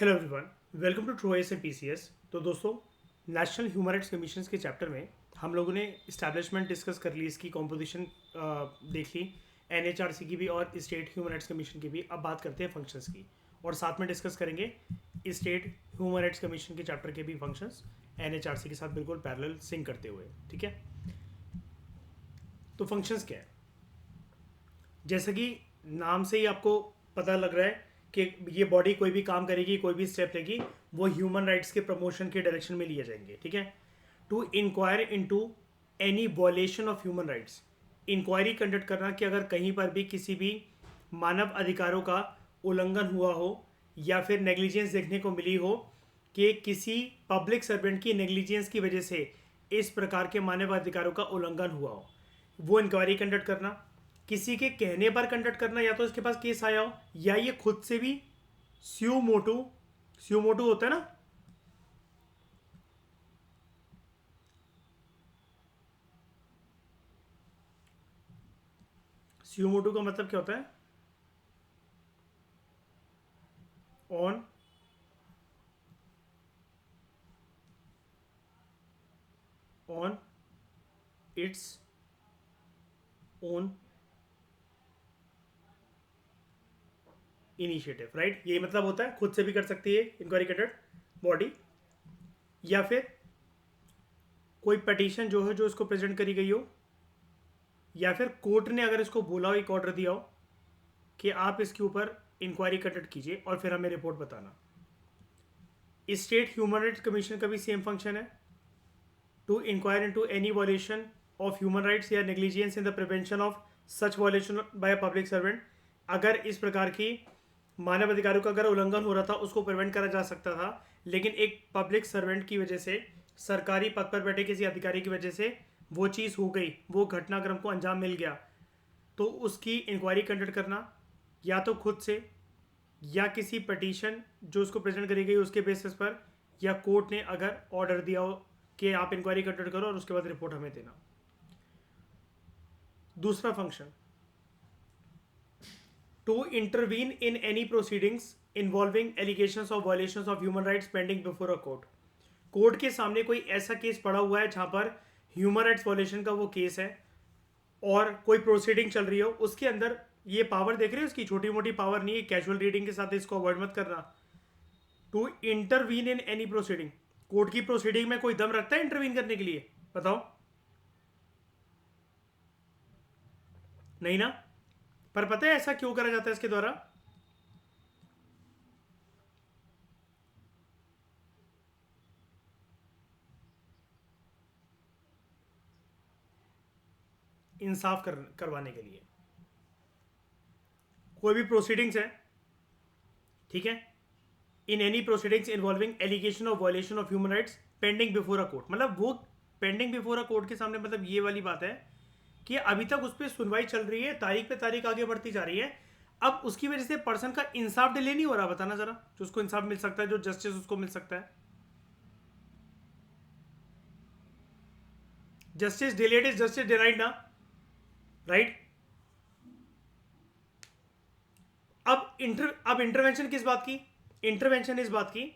Hello everyone, welcome to true S and PCS. तो दोस्तों, national human rights commission के chapter में हम लोगों ने इस्टेब्लिशमेंट डिस्कस कर ली, इसकी कॉम्पोजिशन देख ली, एनएचआरसी की भी और स्टेट ह्यूमन राइट्स कमीशन की भी। अब बात करते हैं फंक्शंस की, और साथ में डिस्कस करेंगे स्टेट ह्यूमन राइट्स कमीशन के चैप्टर के भी फंक्शंस एनएचआरसी के साथ बिल्कुल पैरेलल सिंक करते हुए। ठीक है, तो फंक्शंस क्या है? जैसे कि नाम से ही आपको पता लग रहा है कि ये बॉडी कोई भी काम करेगी, कोई भी स्टेप लेगी, वो ह्यूमन राइट्स के प्रमोशन के डायरेक्शन में लिए जाएंगे। ठीक है, to inquire into any violation of human rights, inquiry conduct करना कि अगर कहीं पर भी किसी भी मानव अधिकारों का उल्लंघन हुआ हो या फिर नेग्लिजेंस देखने को मिली हो कि किसी पब्लिक सर्वेंट की नेग्लिजेंस की वजह से इस प्रकार के मानव अधिकारों का उल्लंघन हुआ हो, वो इंक्वायरी कंडक्ट करना। किसी के कहने पर कंडक्ट करना, या तो इसके पास केस आया हो या ये खुद से भी स्यू मोटू, स्यू मोटू होता है ना, स्यू मोटू का मतलब क्या होता है? On on its own initiative, right? यही मतलब होता है, खुद से भी कर सकती है इंक्वायरी कंडक्ट बॉडी, या फिर कोई पटिशन जो है जो इसको प्रेजेंट करी गई हो, या फिर कोर्ट ने अगर इसको बोला हो, एक ऑर्डर दिया हो कि आप इसके ऊपर इंक्वायरी कंडक्ट कीजिए और फिर हमें रिपोर्ट बताना। स्टेट ह्यूमन राइट्स कमीशन का भी सेम फंक्शन है, to inquire into any violation of human rights या negligence in the prevention of such violation by a public servant. अगर इस प्रकार की मानव अधिकारों का अगर उल्लंघन हो रहा था, उसको प्रिवेंट करा जा सकता था, लेकिन एक पब्लिक सर्वेंट की वजह से, सरकारी पद पर बैठे किसी अधिकारी की वजह से वो चीज़ हो गई, वो घटनाक्रम को अंजाम मिल गया, तो उसकी इंक्वायरी कंडक्ट करना, या तो खुद से या किसी पटिशन जो उसको प्रेजेंट करी गई उसके बेसिस पर, या कोर्ट ने अगर ऑर्डर दिया हो कि आप इंक्वायरी कंडक्ट करो और उसके बाद रिपोर्ट हमें देना। दूसरा function, to intervene in any proceedings involving allegations of violations of human rights pending before a court. Court के सामने कोई ऐसा केस पड़ा हुआ है जहां पर ह्यूमन राइट्स वायलेशन का वो केस है और कोई प्रोसीडिंग चल रही हो, उसके अंदर ये पावर देख रहे हो, इसकी छोटी मोटी पावर नहीं है, कैजुअल रीडिंग के साथ इसको अवॉइड मत करना। To intervene in any proceeding, court की प्रोसीडिंग में कोई दम रखता है इंटरवीन करने के लिए? बताओ, नहीं ना। पर पता है ऐसा क्यों करा जाता है इसके द्वारा? इंसाफ करवाने के लिए। कोई भी प्रोसीडिंग्स है, ठीक है, in any proceedings involving allegation of violation of human rights pending before a court, मतलब वो पेंडिंग बिफोर अ कोर्ट के सामने, मतलब ये वाली बात है कि अभी तक उस पर सुनवाई चल रही है, तारीख पे तारीख आगे बढ़ती जा रही है। अब उसकी वजह से पर्सन का इंसाफ डिले नहीं हो रहा, बताना जरा, जो उसको इंसाफ मिल सकता है, जो जस्टिस उसको मिल सकता है। Justice delayed is justice denied ना, राइट? अब इंटरवेंशन किस बात की? इंटरवेंशन इस बात की,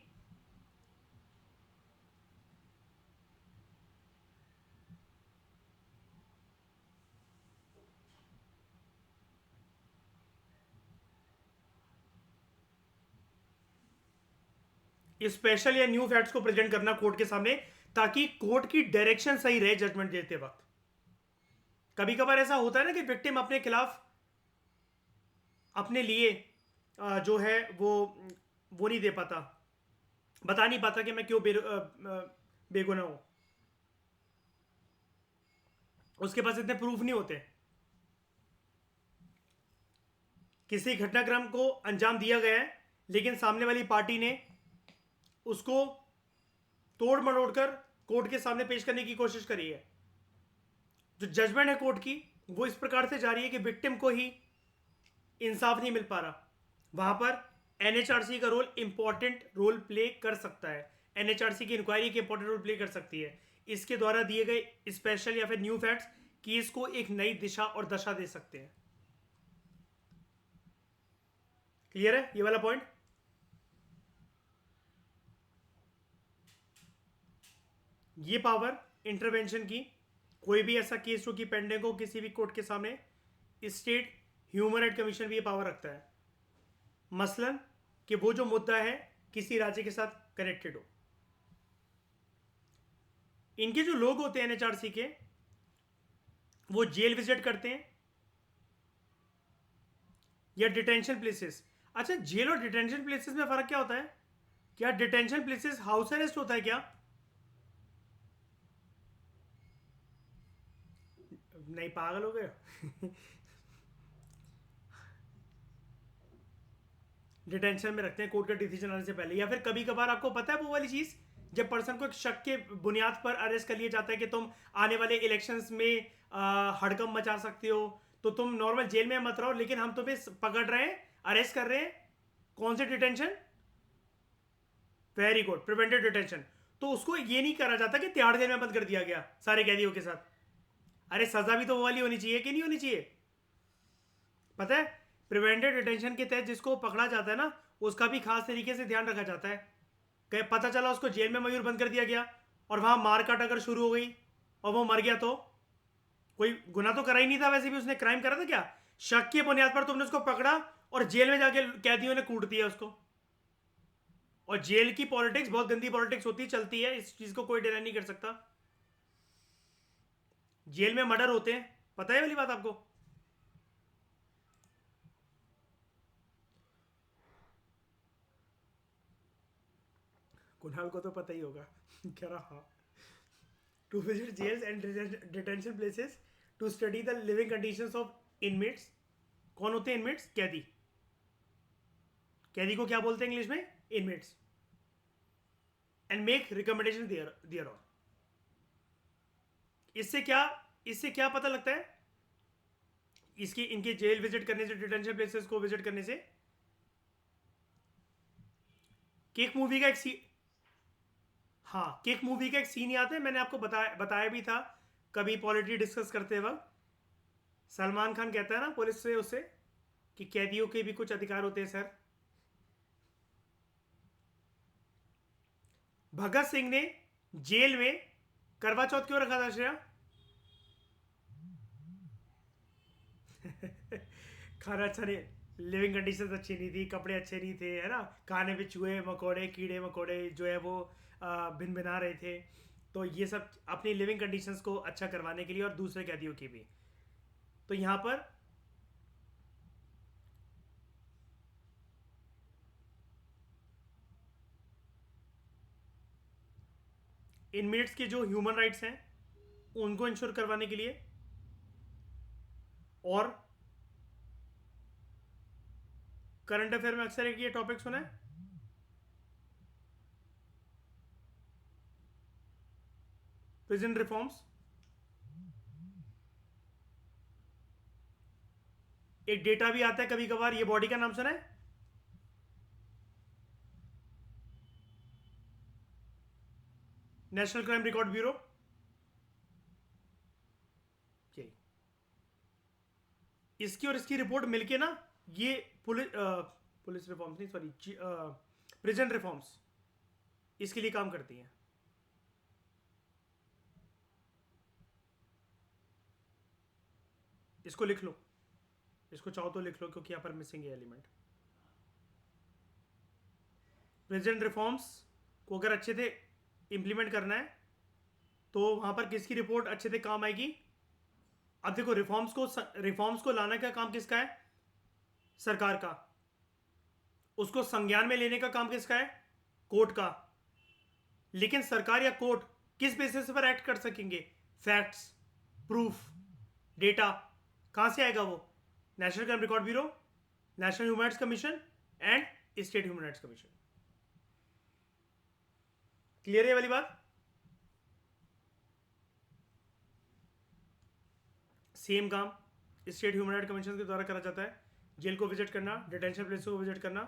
स्पेशल या न्यू फैक्ट्स को प्रेजेंट करना कोर्ट के सामने, ताकि कोर्ट की डायरेक्शन सही रहे जजमेंट देते वक्त। कभी कभार ऐसा होता है ना कि विक्टिम अपने खिलाफ, अपने लिए जो है वो नहीं दे पाता, बता नहीं पाता कि मैं क्यों बेगुनाह हूं, उसके पास इतने प्रूफ नहीं होते। किसी घटनाक्रम को अंजाम दिया गया है, लेकिन सामने वाली पार्टी ने उसको तोड़ मरोड़ कर कोर्ट के सामने पेश करने की कोशिश करी है। जो जजमेंट है कोर्ट की, वो इस प्रकार से जा रही है कि विक्टिम को ही इंसाफ नहीं मिल पा रहा। वहां पर एनएचआरसी का रोल इंपॉर्टेंट रोल प्ले कर सकता है, एनएचआरसी की इंक्वायरी के इंपॉर्टेंट रोल प्ले कर सकती है। इसके द्वारा दिए गए स्पेशल या फिर न्यू फैक्ट्स केस को एक नई दिशा और दशा दे सकते हैं। क्लियर है ये वाला पॉइंट? ये पावर इंटरवेंशन की, कोई भी ऐसा केस जो कि पेंडिंग हो किसी भी कोर्ट के सामने, स्टेट ह्यूमन राइट कमीशन भी ये पावर रखता है। मसलन कि वो जो मुद्दा है किसी राज्य के साथ कनेक्टेड हो। इनके जो लोग होते हैं एनएचआरसी के, वो जेल विजिट करते हैं या डिटेंशन प्लेसेस। अच्छा, जेल और डिटेंशन प्लेसेस में फर्क क्या होता है? क्या डिटेंशन प्लेसेस हाउस अरेस्ट होता है क्या? नहीं, पागल हो गए? डिटेंशन में रखते हैं कोर्ट का डिसीजन आने से पहले। या फिर कभी कभार आपको पता है वो वाली चीज, जब पर्सन को एक शक के बुनियाद पर अरेस्ट कर लिया जाता है कि तुम आने वाले इलेक्शंस में हड़कंप मचा सकते हो, तो तुम नॉर्मल जेल में मत रहो, लेकिन हम तुम्हें पकड़ रहे हैं, अरेस्ट कर रहे हैं। कौन सी detention? Very good, preventive detention. तो उसको ये नहीं करा जाता कि तिहाड़ जेल में बंद कर दिया गया सारे कैदियों के साथ। अरे सजा भी तो वो वाली होनी चाहिए कि नहीं होनी चाहिए? पता है, प्रिवेंटिव डिटेंशन के तहत जिसको पकड़ा जाता है ना, उसका भी खास तरीके से ध्यान रखा जाता है। कहीं पता चला उसको जेल में मयूर बंद कर दिया गया और वहां मारकाट अगर शुरू हो गई और वो मर गया, तो कोई गुना तो करा ही नहीं था, वैसे भी उसने क्राइम करा था क्या? शक की बुनियाद पर तुमने उसको पकड़ा और जेल में जाके कैदियों ने कूट दिया उसको। और जेल की पॉलिटिक्स बहुत गंदी पॉलिटिक्स होती चलती है, इस चीज को कोई डिनाई नहीं कर सकता। जेल में मर्डर होते हैं, पता है वाली बात आपको? कुणाल को तो पता ही होगा। कह रहा हाँ। To visit jails and detention places to study the living conditions of inmates. कौन होते हैं इनमेट्स? कैदी। कैदी को क्या बोलते हैं इंग्लिश में? Inmates. And make recommendation thereon. इससे क्या पता लगता है? इसकी इनके जेल विजिट करने से, डिटेंशन प्लेसेस को विजिट करने से, केक मूवी का एक सी हाँ, केक मूवी का एक सीन याद है? मैंने आपको बताया भी था कभी पॉलिटी डिस्कस करते वक्त। सलमान खान कहता है ना पुलिस से उससे कि कैदियों के भी कुछ अधिकार होते हैं सर। भगत सिंह ने जेल में करवा चौथ क्यों रखा था श्रेया? खाना अच्छा नहीं, लिविंग कंडीशंस अच्छी नहीं थी, कपड़े अच्छे नहीं थे, है ना, खाने पे चूहे मकोड़े कीड़े मकोड़े जो है वो भिन भिना रहे थे। तो ये सब अपनी लिविंग कंडीशंस को अच्छा करवाने के लिए, और दूसरे कैदियों की भी। तो यहाँ पर इनमेट्स के जो ह्यूमन राइट्स हैं उनको इंश्योर करवाने के लिए, और करंट अफेयर में अक्सर एक ये टॉपिक सुना है, प्रिजन रिफॉर्म्स। एक डेटा भी आता है कभी कभार, ये बॉडी का नाम सुना है? National crime record bureau. यही, इसकी और इसकी रिपोर्ट मिलके ना, ये पुलिस रिफॉर्म्स नहीं, सॉरी, प्रिजन रिफॉर्म्स इसके लिए काम करती हैं। इसको लिख लो, इसको चाहो तो लिख लो, क्योंकि यहां पर मिसिंग है एलिमेंट। प्रेजेंट रिफॉर्म्स को अगर अच्छे से इंप्लीमेंट करना है तो वहां पर किसकी रिपोर्ट अच्छे से काम आएगी? अब देखो, रिफॉर्म्स को लाने का काम किसका है? सरकार का। उसको संज्ञान में लेने का काम किसका है? कोर्ट का। लेकिन सरकार या कोर्ट किस बेसिस पर एक्ट कर सकेंगे? Facts, proof, data. कहां से आएगा वो? National crime record bureau, national human rights commission and state human rights commission. Clear है वाली बात? सेम काम स्टेट ह्यूमन राइट कमीशन के द्वारा करा जाता है। जेल को विजिट करना, डिटेंशन प्लेस को विजिट करना,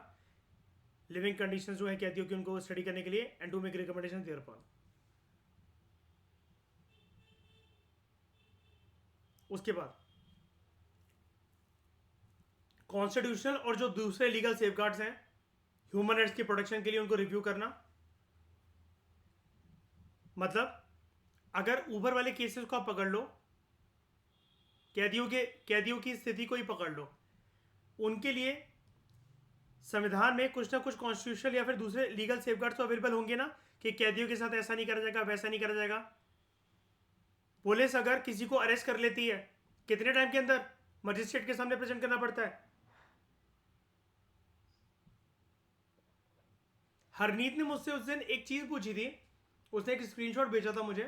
लिविंग कंडीशन जो है कैदियों की उनको स्टडी करने के लिए, and to make recommendation thereupon. उसके बाद कॉन्स्टिट्यूशनल और जो दूसरे लीगल सेफगार्ड्स हैं ह्यूमन राइट्स की प्रोटेक्शन के लिए, उनको रिव्यू करना। मतलब अगर ऊपर वाले केसेस को आप पकड़ लो, कैदियों की स्थिति को ही पकड़ लो, उनके लिए संविधान में कुछ ना कुछ कॉन्स्टिट्यूशनल या फिर दूसरे लीगल सेफगार्ड तो अवेलेबल होंगे ना, कि कैदियों के साथ ऐसा नहीं करा जाएगा, वैसा नहीं करा जाएगा। पुलिस अगर किसी को अरेस्ट कर लेती है, कितने टाइम के अंदर मजिस्ट्रेट के सामने प्रेजेंट करना पड़ता है? हरनीत ने मुझसे उस दिन एक चीज पूछी थी, उसने एक स्क्रीनशॉट भेजा था मुझे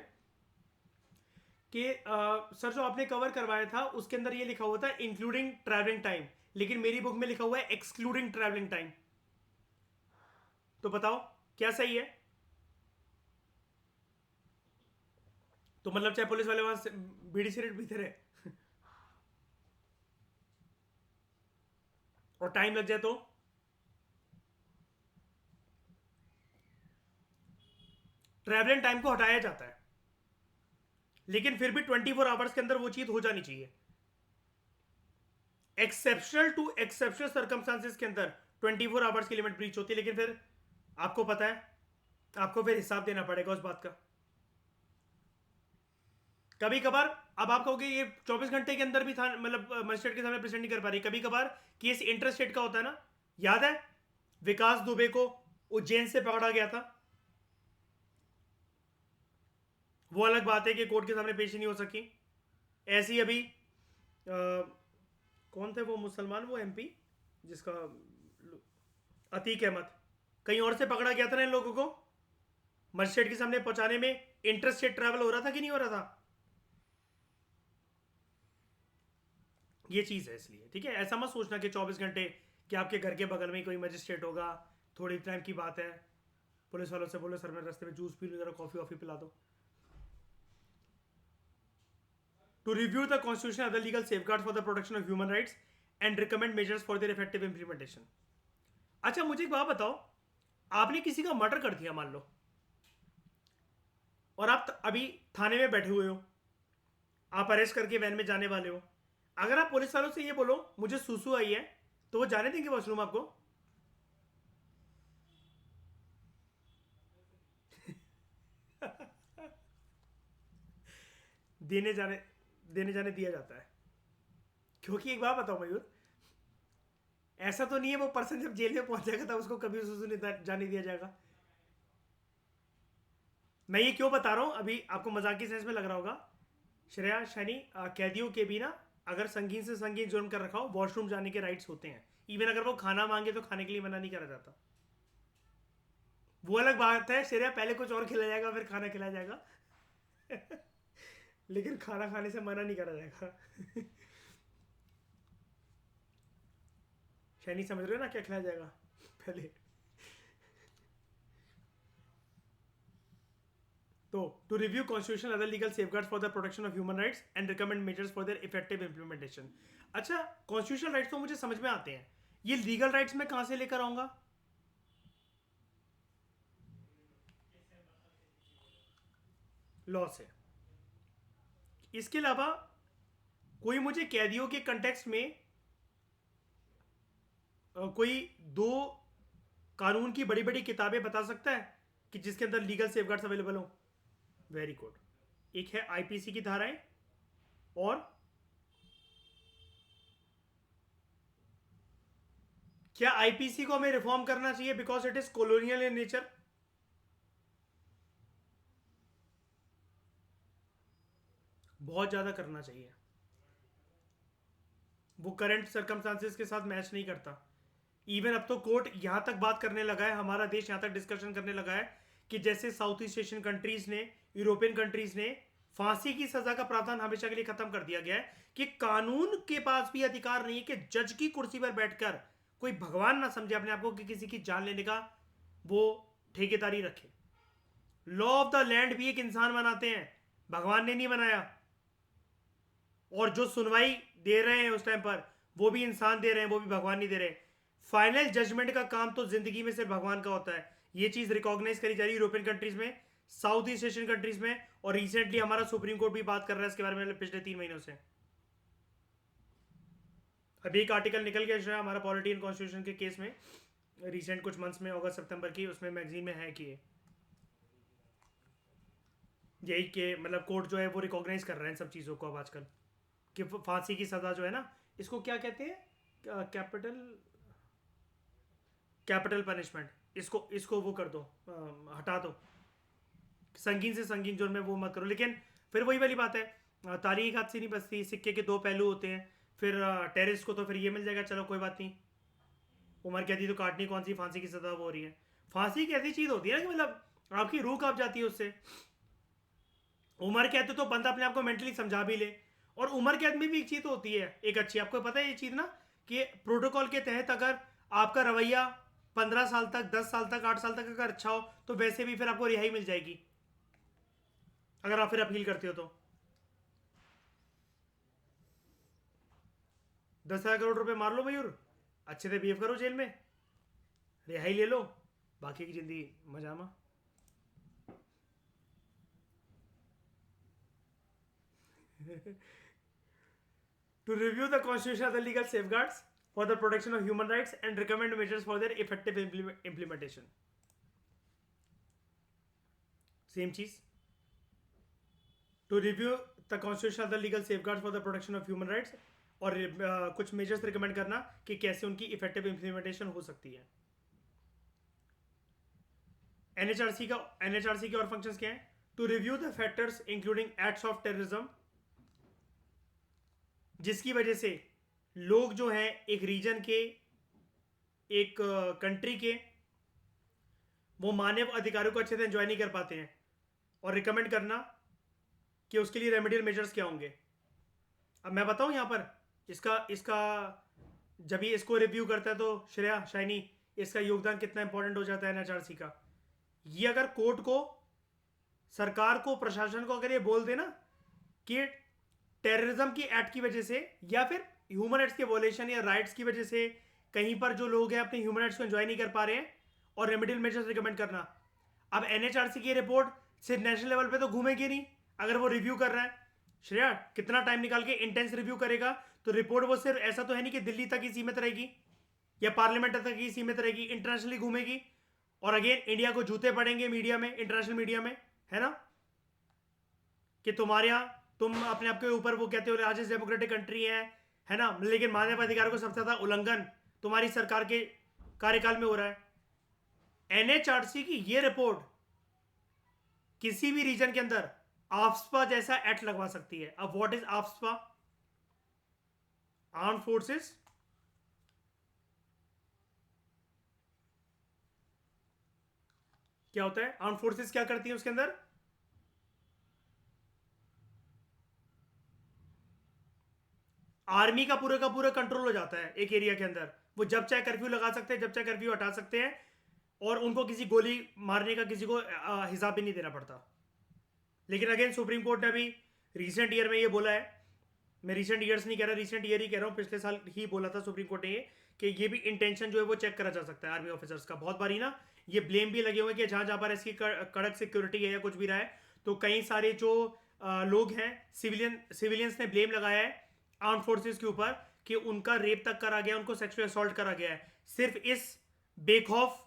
कि सर जो आपने कवर करवाया था उसके अंदर ये लिखा हुआ था इंक्लूडिंग ट्रैवलिंग टाइम, लेकिन मेरी बुक में लिखा हुआ है एक्सक्लूडिंग ट्रैवलिंग टाइम। तो बताओ क्या सही है? तो मतलब चाहे पुलिस वाले वहां से बीड़ी सिगरेट पीते रहे और टाइम लग जाए तो ट्रैवलिंग टाइम को हटाया जाता है, लेकिन फिर भी 24 आवर्स के अंदर वो चीज हो जानी चाहिए। एक्सेप्शनल टू एक्सेप्शनल सर्कमस्टांसेस के अंदर 24 आवर्स की लिमिट ब्रीच होती है, लेकिन फिर आपको पता है, आपको फिर हिसाब देना पड़ेगा उस बात का। कभी कभार अब आप कहोगे ये 24 घंटे के अंदर भी था, मतलब मजिस्ट्रेट के सामने प्रेजेंट नहीं कर पा रही। कभी कभार केस इंटरस्टेट का होता है ना, याद है विकास दुबे को उज्जैन से पकड़ा गया था, वो अलग बात है कि कोर्ट के सामने पेश ही नहीं हो सकी। ऐसे ही अभी कौन थे वो मुसलमान, वो एमपी जिसका अतीक अहमद, कहीं और से पकड़ा गया था ना इन लोगों को, मजिस्ट्रेट के सामने पहुंचाने में इंटरस्टेट ट्रैवल हो रहा था कि नहीं हो रहा था? ये चीज़ है, इसलिए ठीक है, ऐसा मत सोचना कि 24 घंटे कि आपके घर के बगल में ही कोई मजिस्ट्रेट होगा, थोड़ी टाइम की बात है। पुलिस वालों से बोलो सर मैं रास्ते में जूस पी लूँ, जरा कॉफ़ी वॉफ़ी पिला दो। To review the constitution other legal safeguards for the protection of human rights and recommend measures for their effective implementation. अच्छा मुझे एक बात बताओ, आपने किसी का मर्डर कर दिया मान लो, और आप अभी थाने में बैठे हुए हो, आप अरेस्ट करके वैन में जाने वाले हो, अगर आप पुलिस वालों से ये बोलो मुझे सुसु आई है, तो वो जाने देंगे वॉशरूम आपको? देने जाने देने जाने दिया जाता है, क्योंकि एक बात बताओ मयूर, ऐसा तो नहीं है वो पर्सन जब जेल में पहुंच जाएगा तब उसको कभी सुसु नहीं जाने दिया जाएगा। मैं ये क्यों बता रहा हूं, अभी आपको मजाक की सेंस में लग रहा होगा, श्रेया शनि कैदियों के भी ना, अगर संगीन से संगीन जुर्म कर रखा हो, वॉशरूम जाने के राइट्स होते हैं। इवन अगर वो खाना मांगे तो खाने के लिए मना नहीं करा जाता। वो अलग बात है श्रेया, पहले कुछ और खिलाया जाएगा फिर खाना खिलाया जाएगा लेकिन खाना खाने से मना नहीं करा जाएगा शनि समझ रहे हो ना क्या खिलाया जाएगा पहले? तो to review constitution other legal safeguards for the protection of human rights and recommend measures for their effective implementation. अच्छा कॉन्स्टिट्यूशनल राइट्स तो मुझे समझ में आते हैं, ये लीगल राइट्स मैं कहां से लेकर आऊंगा? लॉ से। इसके अलावा कोई मुझे कैदियों के कंटेक्स्ट में कोई दो कानून की बड़ी बड़ी किताबें बता सकता है कि जिसके अंदर लीगल सेफगार्ड्स अवेलेबल हो? Very good. एक है आईपीसी की धाराएं, और क्या आईपीसी को हमें रिफॉर्म करना चाहिए because it is colonial in nature? बहुत ज्यादा करना चाहिए, वो करंट सर्कमस्टांसेस के साथ मैच नहीं करता। इवन अब तो कोर्ट यहां तक बात करने लगा है, हमारा देश यहां तक डिस्कशन करने लगा है कि जैसे साउथ ईस्ट एशियन कंट्रीज ने, यूरोपियन कंट्रीज ने फांसी की सजा का प्रावधान हमेशा के लिए खत्म कर दिया गया है, कि कानून के पास भी अधिकार नहीं है कि जज की कुर्सी पर बैठकर कोई भगवान ना समझे अपने आप को कि किसी की जान लेने का वो ठेकेदारी रखे। लॉ ऑफ द लैंड भी एक इंसान बनाते हैं, भगवान ने नहीं बनाया। और जो सुनवाई दे रहे हैं उस टाइम पर वो भी इंसान दे रहे हैं, वो भी भगवान नहीं दे रहे। फाइनल जजमेंट का काम तो जिंदगी में सिर्फ भगवान का होता है। ये चीज रिकॉग्नाइज करी जा रही है यूरोपियन कंट्रीज में, साउथ ईस्ट एशियन कंट्रीज में, और रिसेंटली हमारा सुप्रीम कोर्ट भी बात कर रहा है इसके बारे में पिछले 3 महीनों से। अभी एक आर्टिकल निकल गया जो है हमारा पॉलिटी एंड कॉन्स्टिट्यूशन के केस में, रिसेंट कुछ मंथ्स में, अगस्त सितंबर की, उसमें मैगजीन में है कि यही कि मतलब कोर्ट जो है वो रिकॉग्नाइज कर रहे हैं इन सब चीज़ों को अब आजकल, कि फांसी की सज़ा जो है ना, इसको क्या कहते हैं, कैपिटल कैपिटल पनिशमेंट, इसको इसको वो कर दो, हटा दो, संगीन से संगीन जुर्म में वो मत करो। लेकिन फिर वही वाली बात है, ताली एक हाथ से नहीं बसती, सिक्के के दो पहलू होते हैं। फिर टेररिस्ट को तो फिर ये मिल जाएगा, चलो कोई बात नहीं, उम्र कैदी तो काटनी, कौन सी फांसी की सजा वो हो रही है। फांसी एक ऐसी चीज़ होती है ना कि मतलब आपकी रूह कांप जाती है उससे। उम्र कैद तो बंदा अपने आप को मेंटली समझा भी ले। और उम्र कैद में भी एक चीज़ तो होती है एक अच्छी, आपको पता है ये चीज़ ना, कि प्रोटोकॉल के तहत अगर आपका रवैया 15 साल तक, 10 साल तक, 8 साल तक अगर अच्छा हो तो वैसे भी फिर आपको रिहाई मिल जाएगी, अगर आप फिर अपील करते हो तो। 10,000 करोड़ रुपए मार लो मयूर, अच्छे से बिहेव करो जेल में, रिहाई ले लो, बाकी की जिंदगी मजामा। To review the constitution of the legal safeguards for the protection of human rights and recommend measures for their effective implementation. Same cheese. To review the constitution of the legal safeguards for the protection of human rights और कुछ measures recommend करना कि कैसे उनकी effective implementation हो सकती है। NHRC के और फंक्शंस क्या हैं? To review the factors including acts of terrorism, जिसकी वजह से लोग जो हैं एक रीजन के, एक कंट्री के, वो मानव अधिकारों को अच्छे से एंजॉय नहीं कर पाते हैं, और रिकमेंड करना कि उसके लिए रेमेडियल मेजर्स क्या होंगे। अब मैं बताऊं यहाँ पर इसका इसका जब ये इसको रिव्यू करता है तो श्रेया शाइनी, इसका योगदान कितना इंपॉर्टेंट हो जाता है एनएचआरसी का। ये अगर कोर्ट को, सरकार को, प्रशासन को अगर ये बोल देना कि टेररिज्म की एक्ट की वजह से या फिर ह्यूमन राइट्स के वॉलेशन या राइट्स की वजह से कहीं पर जो लोग हैं अपने ह्यूमन राइट्स को एंजॉय नहीं कर पा रहे हैं, और रेमेडियल मेजर्स रिकमेंड करना। अब एनएचआरसी की रिपोर्ट सिर्फ नेशनल लेवल पे तो घूमेगी नहीं, अगर वो रिव्यू कर रहा है, श्रेया कितना टाइम निकाल के इंटेंस रिव्यू करेगा, तो रिपोर्ट वो सिर्फ ऐसा तो है नहीं कि दिल्ली तक ही सीमित रहेगी या पार्लियामेंट तक ही सीमित रहेगी, इंटरनेशनली घूमेगी। और अगेन इंडिया को जूते पड़ेंगे मीडिया में, इंटरनेशनल मीडिया में, है ना, कि तुम्हारे यहाँ तुम अपने आप के ऊपर वो कहते हो लार्जेस्ट डेमोक्रेटिक कंट्री है ना, लेकिन मानव अधिकारों का सबसे ज्यादा उल्लंघन तुम्हारी सरकार के कार्यकाल में हो रहा है। एनएचआरसी की ये रिपोर्ट किसी भी रीजन के अंदर आफ्स्पा जैसा एक्ट लगवा सकती है। अब what is AFSPA? Arm forces क्या होता है? आर्म फोर्सेस क्या करती है उसके अंदर? आर्मी का पूरा कंट्रोल हो जाता है एक एरिया के अंदर, वो जब चाहे कर्फ्यू लगा सकते हैं, जब चाहे कर्फ्यू हटा सकते हैं, और उनको किसी गोली मारने का किसी को हिसाब भी नहीं देना पड़ता। लेकिन अगेन सुप्रीम कोर्ट ने अभी रिसेंट ईयर में ये बोला है, मैं रिसेंट ईयर्स नहीं कह रहा, रिसेंट ईयर ही कह रहा हूँ, पिछले साल ही बोला था सुप्रीम कोर्ट ने ये, कि ये भी इंटेंशन जो है वो चेक करा जा सकता है आर्मी ऑफिसर्स का। बहुत बारी ना ये ब्लेम भी लगे हुए कि जहां जहां पर ऐसी कड़क सिक्योरिटी है या कुछ भी रहा है, तो कई सारे जो लोग हैं, सिविलियंस ने ब्लेम लगाया है आर्म फोर्सेस के ऊपर कि उनका रेप तक करा गया, उनको सेक्सुअल असॉल्ट करा गया है, सिर्फ इस बेखौफ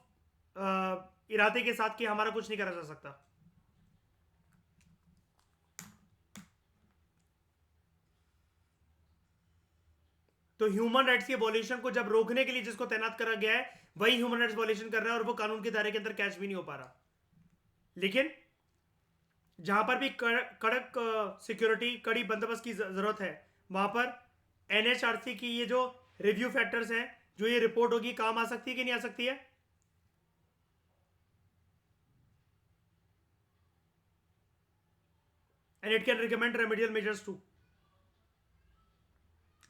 इरादे के साथ कि हमारा कुछ नहीं करा जा सकता। तो ह्यूमन राइट्स के वॉल्यूशन को जब रोकने के लिए जिसको तैनात करा गया है, वही ह्यूमन राइट्स वॉल्यूशन कर रहा है, और वो कानून के दायरे के अंदर कैच भी नहीं हो पा रहा। लेकिन जहां पर भी कड़क सिक्योरिटी, कड़ी बंदोबस्त की जरूरत है, वहां पर एनएचआरसी की ये जो रिव्यू फैक्टर्स हैं, जो ये रिपोर्ट होगी, काम आ सकती है कि नहीं आ सकती है? And it can recommend remedial measures too.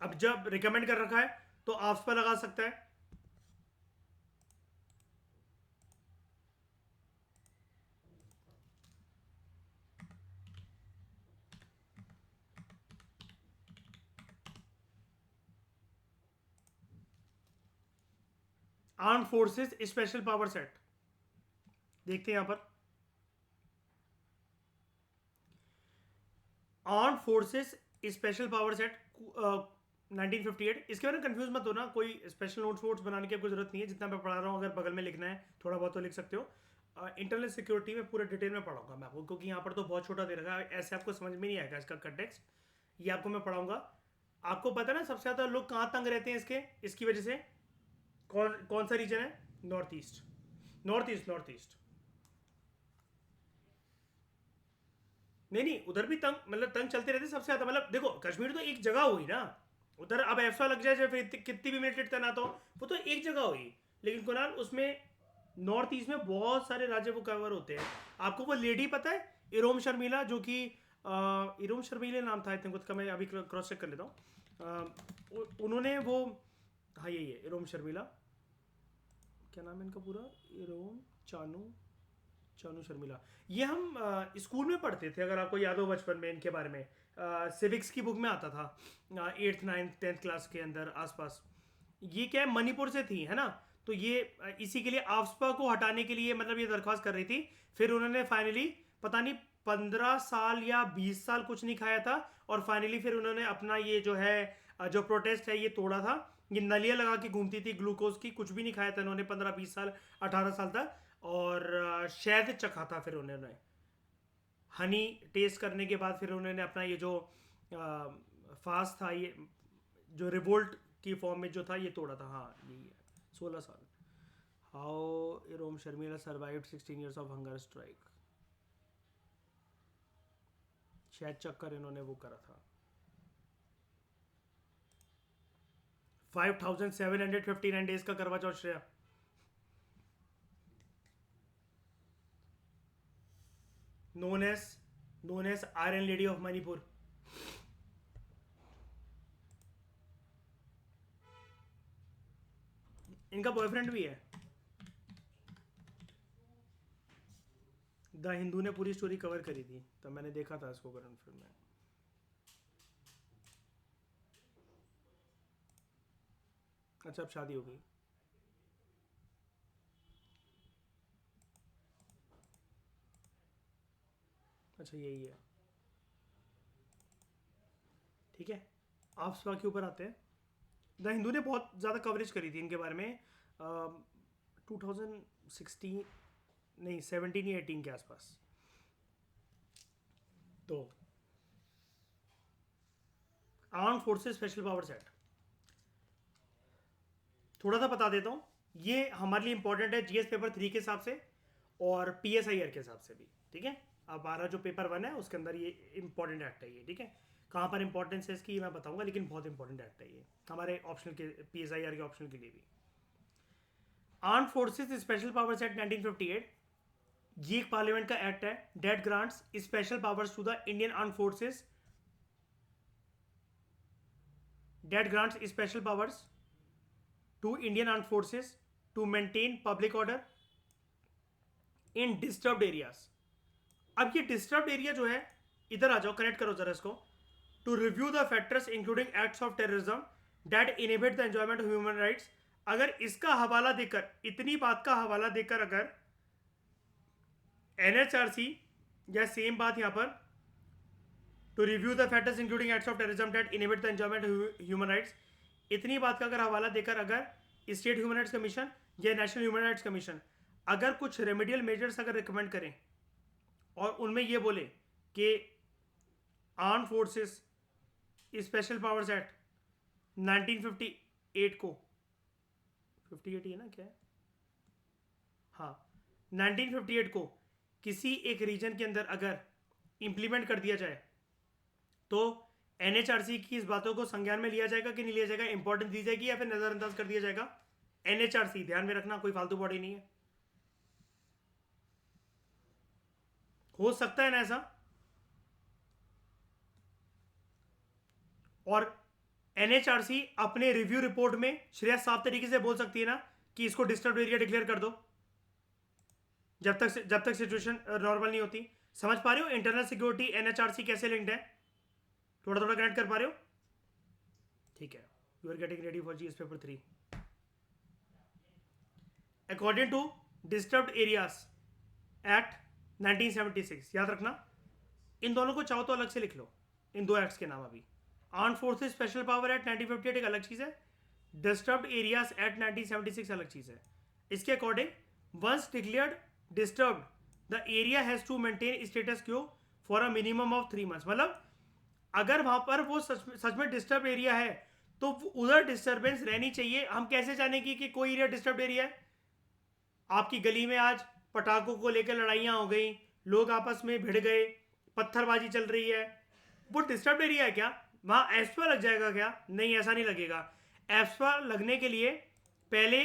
अब जब रिकमेंड कर रखा है तो आप पर लगा सकता है। Arm forces special power set, देखते हैं यहां पर arm forces special power set 1958। इसके बारे में कंफ्यूज मत हो ना, कोई स्पेशल नोट्स वोट्स बनाने की कोई जरूरत नहीं है, जितना मैं पढ़ा रहा हूँ अगर बगल में लिखना है थोड़ा बहुत तो लिख सकते हो। इंटरनल सिक्योरिटी में पूरा डिटेल में पढ़ाऊंगा मैं आपको, क्योंकि यहाँ पर तो बहुत छोटा दे रखा है, ऐसे आपको समझ में नहीं आएगा इसका कंटेक्स्ट। ये आपको मैं पढ़ाऊंगा। आपको पता है ना सबसे ज़्यादा लोग कहाँ तंग रहते हैं इसकी वजह से? कौन कौन सा रीजन है? North east, north east, north east. नहीं नहीं, उधर भी तंग, मतलब तंग चलते रहते सबसे ज्यादा। मतलब देखो, कश्मीर तो एक जगह हुई ना, उधर अब ऐसा लग जाए फिर कितनी भी मिलिट्री तैनात हो, वो तो एक जगह हुई। लेकिन कुणाल, उसमें नॉर्थ ईस्ट में बहुत सारे राज्य वो कवर होते हैं। आपको वो लेडी पता है, इरोम शर्मिला, जो कि इरोम शर्मिला नाम था आई थिंक उसका, मैं अभी क्रॉस चेक कर लेता हूँ। उन्होंने वो, हाँ यही है इरोम शर्मिला। क्या नाम है इनका पूरा? इरोम चानू चानू शर्मिला। ये हम स्कूल में पढ़ते थे, अगर आपको याद हो बचपन में इनके बारे में। सिविक्स की बुक में आता था, 8th 9th 10th क्लास के अंदर आसपास। ये क्या है, मणिपुर से थी, है ना? तो ये इसी के लिए आफ्सपा को हटाने के लिए मतलब ये दरख्वास्त कर रही थी। फिर उन्होंने फाइनली, पता नहीं 15 साल या 20 साल कुछ नहीं खाया था, और फाइनली फिर उन्होंने अपना ये जो है जो प्रोटेस्ट है ये तोड़ा था। ये नलियाँ लगा के घूमती थी ग्लूकोज की, कुछ भी नहीं खाया था इन्होंने 15 20 साल, 18 साल तक। और शहद चखा था फिर उन्होंने, हनी टेस्ट करने के बाद फिर उन्होंने अपना ये जो फास्ट था, ये जो रिवोल्ट की फॉर्म में जो था, ये तोड़ा था। हाँ यही है, 16 साल। How Irom Sharmila survived 16 years of hunger strike. शायद चक्कर इन्होंने वो करा था। 5759 डेज का Karva Chauth Shreya. known as known as Iron Lady of Manipur। इनका बॉयफ्रेंड भी है। द हिंदू ने पूरी स्टोरी कवर करी थी, तो मैंने देखा था इसको करंट फिल्म में। अच्छा, अब शादी हो गई। अच्छा यही है, ठीक है। आप सवा के ऊपर आते हैं। द हिंदू ने बहुत ज़्यादा कवरेज करी थी इनके बारे में, 2016, नहीं 17 या 18 के आसपास। तो arm forces special powers act, थोड़ा सा बता देता हूँ। ये हमारे लिए इंपॉर्टेंट है जीएस पेपर 3 के हिसाब से, और पीएसआईआर के हिसाब से भी, ठीक है। अब 12 जो पेपर 1 है उसके अंदर ये इंपॉर्टेंट एक्ट है ये, ठीक है। कहाँ पर इंपॉर्टेंस है इसकी मैं बताऊंगा, लेकिन बहुत इंपॉर्टेंट एक्ट है ये हमारे ऑप्शनल के, पीएसआईआर के ऑप्शनल के लिए भी। Arm forces special powers act 1958, ये एक पार्लियामेंट का एक्ट है। That grants special powers to the Indian arm forces, that grants special powers to Indian arm forces to maintain public order in disturbed areas. अब ये disturbed area जो है, इधर आ जाओ, कनेक्ट करो जरा इसको। To review the factors including acts of terrorism that inhibit the enjoyment of human rights. अगर इसका हवाला देकर, इतनी बात का हवाला देकर अगर एनएचआरसी, या सेम बात यहां पर, to review the factors including acts of terrorism that inhibit the enjoyment of human rights, इतनी बात का अगर हवाला देकर अगर स्टेट ह्यूमन राइट्स कमीशन या नेशनल ह्यूमन राइट्स कमीशन अगर कुछ रेमेडियल मेजर्स अगर रिकमेंड करें, और उनमें ये बोले कि arm forces special powers act 1958 को, 58 ही है ना, क्या है, हाँ 1958 को किसी एक रीजन के अंदर अगर इंप्लीमेंट कर दिया जाए, तो एनएचआरसी की इस बातों को संज्ञान में लिया जाएगा कि नहीं लिया जाएगा, इंपॉर्टेंस दी जाएगी या फिर नजरअंदाज कर दिया जाएगा। एनएचआरसी, ध्यान में रखना, कोई फालतू बॉडी नहीं है। हो सकता है ना ऐसा, और एनएचआरसी अपने रिव्यू रिपोर्ट में श्रेया साफ तरीके से बोल सकती है ना कि इसको डिस्टर्ब एरिया डिक्लेयर कर दो, जब तक सिचुएशन नॉर्मल नहीं होती। समझ पा रहे हो इंटरनल सिक्योरिटी एनएचआरसी कैसे लिंक्ड है? थोड़ा थोड़ा कनेक्ट कर पा रहे हो? ठीक है, you are getting ready for GS paper 3। According to disturbed areas act 1976, याद रखना, इन दोनों को चाहो तो अलग से लिख लो, इन दो एक्ट्स के नाम। अभी arm forces special power act 1958 एक अलग चीज़ है, डिस्टर्ब्ड एरियाज एक्ट 1976 अलग चीज़ है। इसके according once disturb the area has to maintain status quo for a minimum of 3 months। मतलब अगर वहां पर वो सच में डिस्टर्ब एरिया है तो उधर डिस्टर्बेंस रहनी चाहिए। हम कैसे जानेंगे कि कोई एरिया डिस्टर्ब एरिया है? आपकी गली में आज पटाखों को लेकर लड़ाइयाँ हो गई, लोग आपस में भिड़ गए, पत्थरबाजी चल रही है, वो डिस्टर्ब एरिया है क्या? वहाँ एस्पा लग जाएगा क्या? नहीं, ऐसा नहीं लगेगा। एस्पा लगने के लिए पहले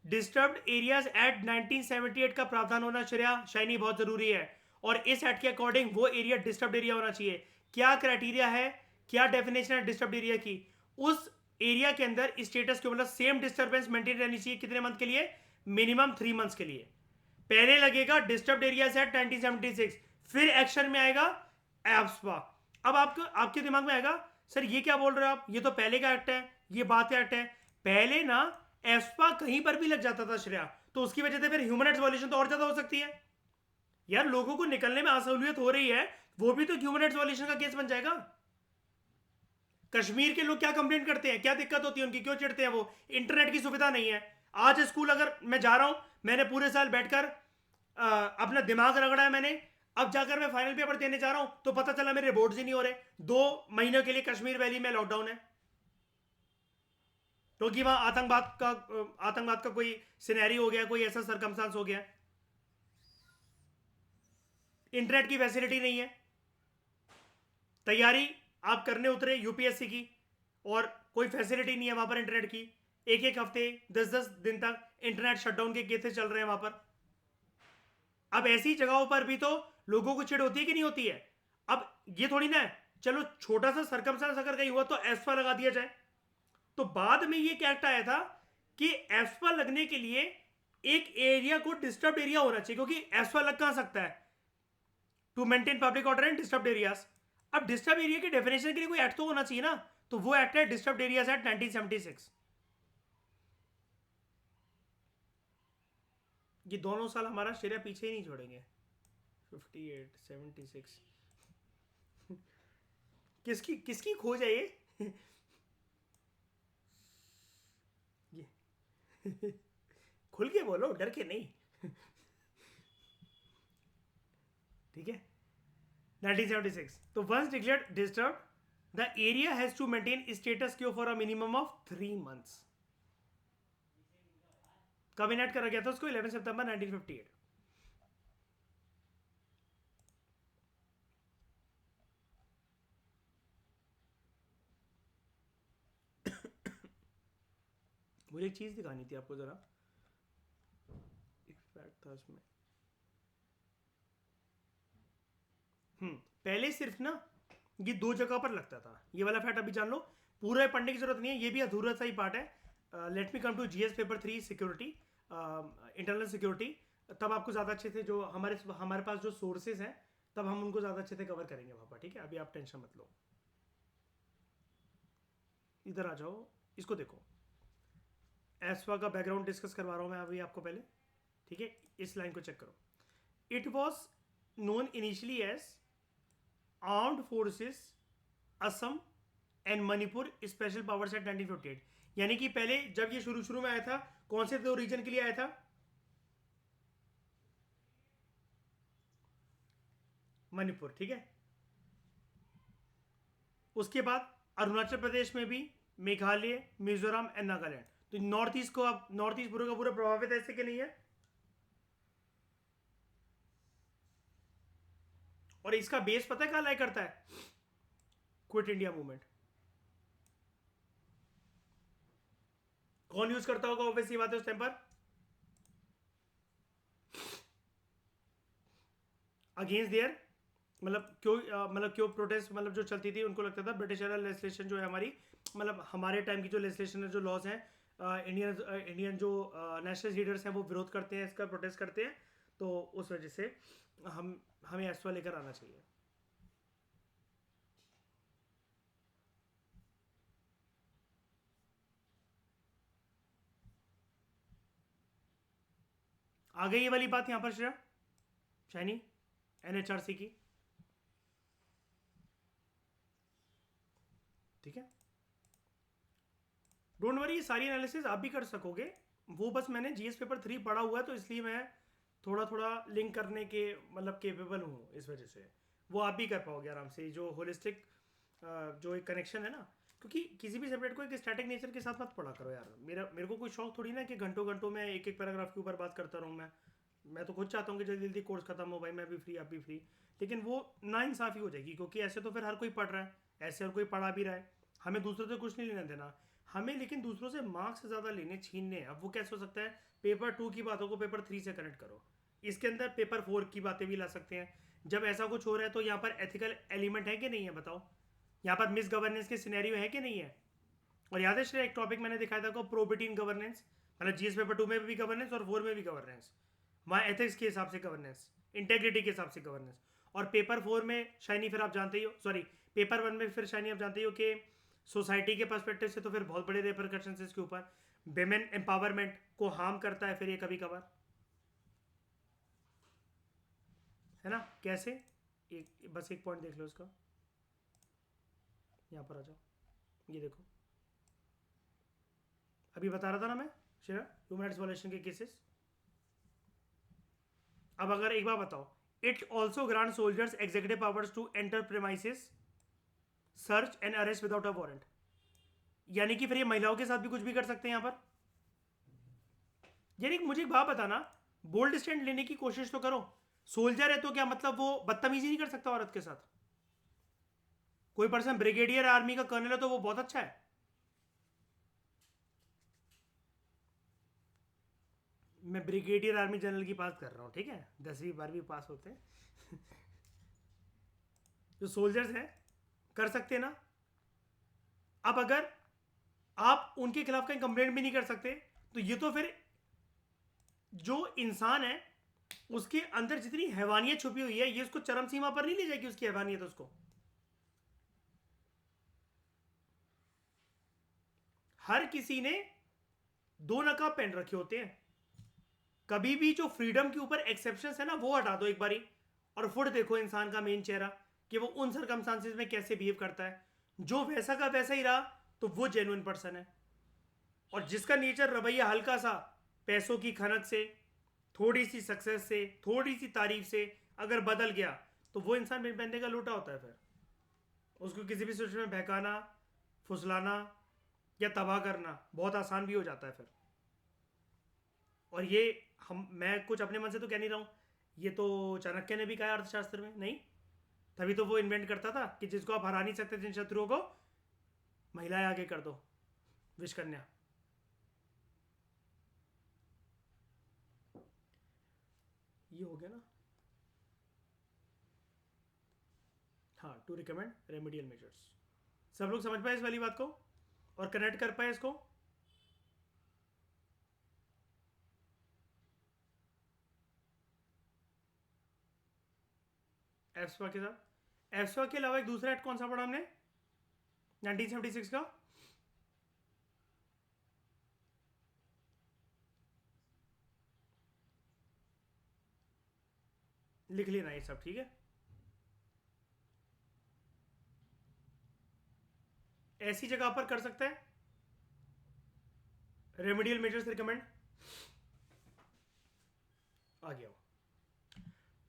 डिस्टर्ब्ड एरियाज एक्ट 1978 का प्रावधान होना शाइनी बहुत ज़रूरी है, और इस एक्ट के अकॉर्डिंग वो एरिया डिस्टर्ब्ड एरिया होना चाहिए। क्या क्राइटेरिया है, क्या डेफिनेशन है डिस्टर्ब्ड एरिया की? उस एरिया के अंदर स्टेटस के मतलब सेम डिस्टर्बेंस मेंटेन रहनी चाहिए कितने मंथ के लिए? मिनिमम 3 months के लिए। पहले लगेगा डिस्टर्ब्ड एरियाज एक्ट 1976, फिर एक्शन में आएगा एप्सपा। अब आपके दिमाग में आएगा सर ये क्या बोल रहे हो आप, ये तो पहले का एक्ट है, ये बात का एक्ट है। पहले ना एप्सपा कहीं पर भी लग जाता था श्रेया, तो उसकी वजह से फिर ह्यूमन राइट्स वायलेशन तो और ज्यादा हो सकती है यार। लोगों को निकलने में असहूलियत हो रही है, वो भी तो ह्यूमन राइट्स वायलेशन का केस बन जाएगा। कश्मीर के लोग क्या कंप्लेंट करते हैं, क्या दिक्कत होती है उनकी, क्यों चिढ़ते हैं? वो इंटरनेट की सुविधा नहीं है। आज स्कूल अगर मैं जा रहा हूं, मैंने पूरे साल बैठकर अपना दिमाग रगड़ा है मैंने, अब जाकर मैं फाइनल पेपर देने जा रहा हूं तो पता चला मेरे बोर्ड्स ही नहीं हो रहे। 2 महीनों के लिए कश्मीर वैली में लॉकडाउन है क्योंकि वहां आतंकवाद का कोई सिनेरी हो गया, कोई ऐसा सरकमस्टांस हो गया। इंटरनेट की फैसिलिटी नहीं है। तैयारी आप करने उतरे यूपीएससी की और कोई फैसिलिटी नहीं है वहां पर इंटरनेट की। एक एक हफ्ते 10-10 दिन तक इंटरनेट शटडाउन के केसेस चल रहे हैं वहां पर। अब ऐसी जगहों पर भी तो लोगों को चिढ़ होती है कि नहीं होती है? अब ये थोड़ी ना है चलो छोटा सा सरकमस्टांस अगर कहीं हुआ तो एस्पा लगा दिया जाए। तो बाद में ये क्या एक्ट आया था कि एस्पा लगने के लिए एक एरिया को डिस्टर्ब एरिया होना चाहिए, क्योंकि एस्पा लग कहां सकता है? To maintain public order in disturb areas. अब डिस्टर्ब एरिया की डेफिनेशन के लिए कोई एक्ट तो होना चाहिए ना, तो वो एक्ट है डिस्टर्ब एरियाज एक्ट 1976। ये दोनों साल हमारा शेरा पीछे ही नहीं छोड़ेंगे। 58 76 किसकी किसकी खोज है ये? ये खुल के बोलो, डर के नहीं। ठीक है, 1976। तो once declared disturb the area has to maintain status quo for a minimum of 3 months। कब इनेक्ट करा गया था उसको? 11 सितंबर 1958। मुझे एक चीज दिखानी थी आपको जरा, एक फैक्ट था उसमें। पहले सिर्फ ना ये 2 जगह पर लगता था, ये वाला फैक्ट अभी जान लो, पूरा पढ़ने की जरूरत नहीं है, ये भी अधूरा सा ही पार्ट है। Let me come to GS paper 3 security, internal security. तब आपको ज़्यादा अच्छे से जो हमारे पास जो सोर्सेज हैं तब हम उनको ज़्यादा अच्छे से कवर करेंगे वहाँ पर। ठीक है, अभी आप टेंशन मत लो। इधर आ जाओ, इसको देखो। एस्वा का बैकग्राउंड डिस्कस करवा रहा हूँ मैं अभी आपको पहले। ठीक है, इस लाइन को चेक करो। It was known initially as armed forces Assam and Manipur special powers act 1958। यानी कि पहले जब ये शुरू शुरू में आया था, कौन से 2 रीजन के लिए आया था? मणिपुर। ठीक है, उसके बाद अरुणाचल प्रदेश में भी, मेघालय, मिजोरम एंड नागालैंड। तो नॉर्थ ईस्ट को, अब नॉर्थ ईस्ट पूरा का पूरा प्रभावित ऐसे कि नहीं है? और इसका बेस पता है कहां लाई करता है? Quit India movement. कौन यूज करता होगा ऑब्वियसली बात है उस टाइम पर? अगेंस्ट देयर, मतलब क्यों प्रोटेस्ट मतलब जो चलती थी, उनको लगता था ब्रिटिश एरा लेजिस्लेशन जो है हमारी, मतलब हमारे टाइम की जो लेजिस्लेशन है, जो लॉज हैं, इंडियन जो नेशनल लीडर्स हैं वो विरोध करते हैं, इसका प्रोटेस्ट करते हैं। तो उस वजह से हमें एस्वा लेकर आना चाहिए। आ गई ये वाली बात यहां पर श्रेया शैनी, एनएचआरसी की। ठीक है, डोंट वरी, ये सारी एनालिसिस आप भी कर सकोगे। वो बस मैंने जीएस पेपर 3 पढ़ा हुआ है तो इसलिए मैं थोड़ा थोड़ा लिंक करने के मतलब केपेबल हूँ, इस वजह से वो आप भी कर पाओगे आराम से, जो होलिस्टिक जो एक कनेक्शन है ना। क्योंकि किसी भी सब्जेक्ट को एक स्टैटिक नेचर के साथ मत पढ़ा करो यार। मेरे को कोई शौक थोड़ी ना कि घंटों घंटों में एक एक पैराग्राफ के ऊपर बात करता रहूँ मैं तो खुद चाहता हूँ कि जल्दी जल्दी कोर्स खत्म हो भाई, मैं भी फ्री आप भी फ्री। लेकिन वो ना इंसाफ़ी हो जाएगी, क्योंकि ऐसे तो फिर हर कोई पढ़ रहा है, ऐसे हर कोई पढ़ा भी रहा है, हमें दूसरों से कुछ नहीं लेना देना। हमें लेकिन दूसरों से मार्क्स ज़्यादा लेने छीनने हैं। अब वो कैसे हो सकता है? पेपर 2 की बातों को पेपर 3 से कनेक्ट करो, इसके अंदर पेपर 4 की बातें भी ला सकते हैं। जब ऐसा कुछ हो रहा है तो यहाँ पर एथिकल एलिमेंट है कि नहीं है बताओ? यहाँ पर मिस गवर्नेंस के सिनेरियो है कि नहीं है? और याद है श्रेय, एक टॉपिक मैंने दिखाया था को प्रोबिटी इन गवर्नेंस, मतलब जीएस पेपर 2 में भी गवर्नेंस और 4 में भी गवर्नेंस, वहाँ एथिक्स के हिसाब से गवर्नेंस, इंटेग्रिटी के हिसाब से गवर्नेंस। और पेपर 4 में शाइनी फिर आप जानते ही हो, सॉरी पेपर 1 में फिर शाइनी आप जानते ही हो कि सोसाइटी के पर्सपेक्टिव से तो फिर बहुत बड़े रेपरकशन है इसके ऊपर। वेमेन एम्पावरमेंट को हार्म करता है फिर ये कभी कभार, है ना? कैसे? एक बस एक पॉइंट देख लो इसका, यहाँ पर आ जाओ, ये देखो अभी बता रहा था ना मैं शेरा, ह्यूमन राइट्स वायलेशन के केसेस। अब अगर एक बार बताओ, it also grant soldiers executive powers to enter premises, search and arrest without a warrant. यानी कि फिर ये महिलाओं के साथ भी कुछ भी कर सकते हैं यहाँ पर। यानी कि मुझे एक बात बताना, बोल्ड स्टैंड लेने की कोशिश तो करो। सोल्जर है तो क्या मतलब वो बदतमीजी नहीं कर सकता औरत के साथ? कोई पर्सन ब्रिगेडियर आर्मी का कर्नल है तो वो बहुत अच्छा है। मैं ब्रिगेडियर आर्मी जनरल की बात कर रहा हूँ, ठीक है? 10वीं 12वीं पास होते हैं जो सोल्जर्स हैं कर सकते हैं ना। अब अगर आप उनके खिलाफ कहीं कंप्लेंट भी नहीं कर सकते, तो ये तो फिर जो इंसान है उसके अंदर जितनी हैवानियत छुपी हुई है ये उसको चरम सीमा पर नहीं ले जाएगी, उसकी हैवानियत उसको। हर किसी ने दो नकाब पहन रखे होते हैं। कभी भी जो फ्रीडम के ऊपर एक्सेप्शन है ना वो हटा दो एक बारी, और फुट देखो इंसान का मेन चेहरा कि वो उन सरकमस्टांसिस में कैसे बिहेव करता है। जो वैसा का वैसा ही रहा तो वो जेन्युइन पर्सन है। और जिसका नेचर रवैया हल्का सा पैसों की खनक से, थोड़ी सी सक्सेस से, थोड़ी सी तारीफ से अगर बदल गया तो वो इंसान बिन पहनने का लूटा होता है। फिर उसको किसी भी सिचुएशन में बहकाना, फुसलाना या तबाह करना बहुत आसान भी हो जाता है फिर। और ये मैं कुछ अपने मन से तो कह नहीं रहा हूँ, ये तो चाणक्य ने भी कहा अर्थशास्त्र में, नहीं? तभी तो वो इन्वेंट करता था कि जिसको आप हरा नहीं सकते जिन शत्रुओं को, महिलाएं आगे कर दो, विश्वकन्या। ये हो गया ना। हाँ, टू रिकमेंड रेमेडियल मेजर्स। सब लोग समझ पाए इस वाली बात को और कनेक्ट कर पाए इसको? एफ्सपा के साथ, एफ्सपा के अलावा एक दूसरा एक्ट कौन सा पढ़ा हमने 1976 का? लिख लेना ये सब, ठीक है? ऐसी जगह पर कर सकता है रेमेडियल मेजर्स रिकमेंड। आ गया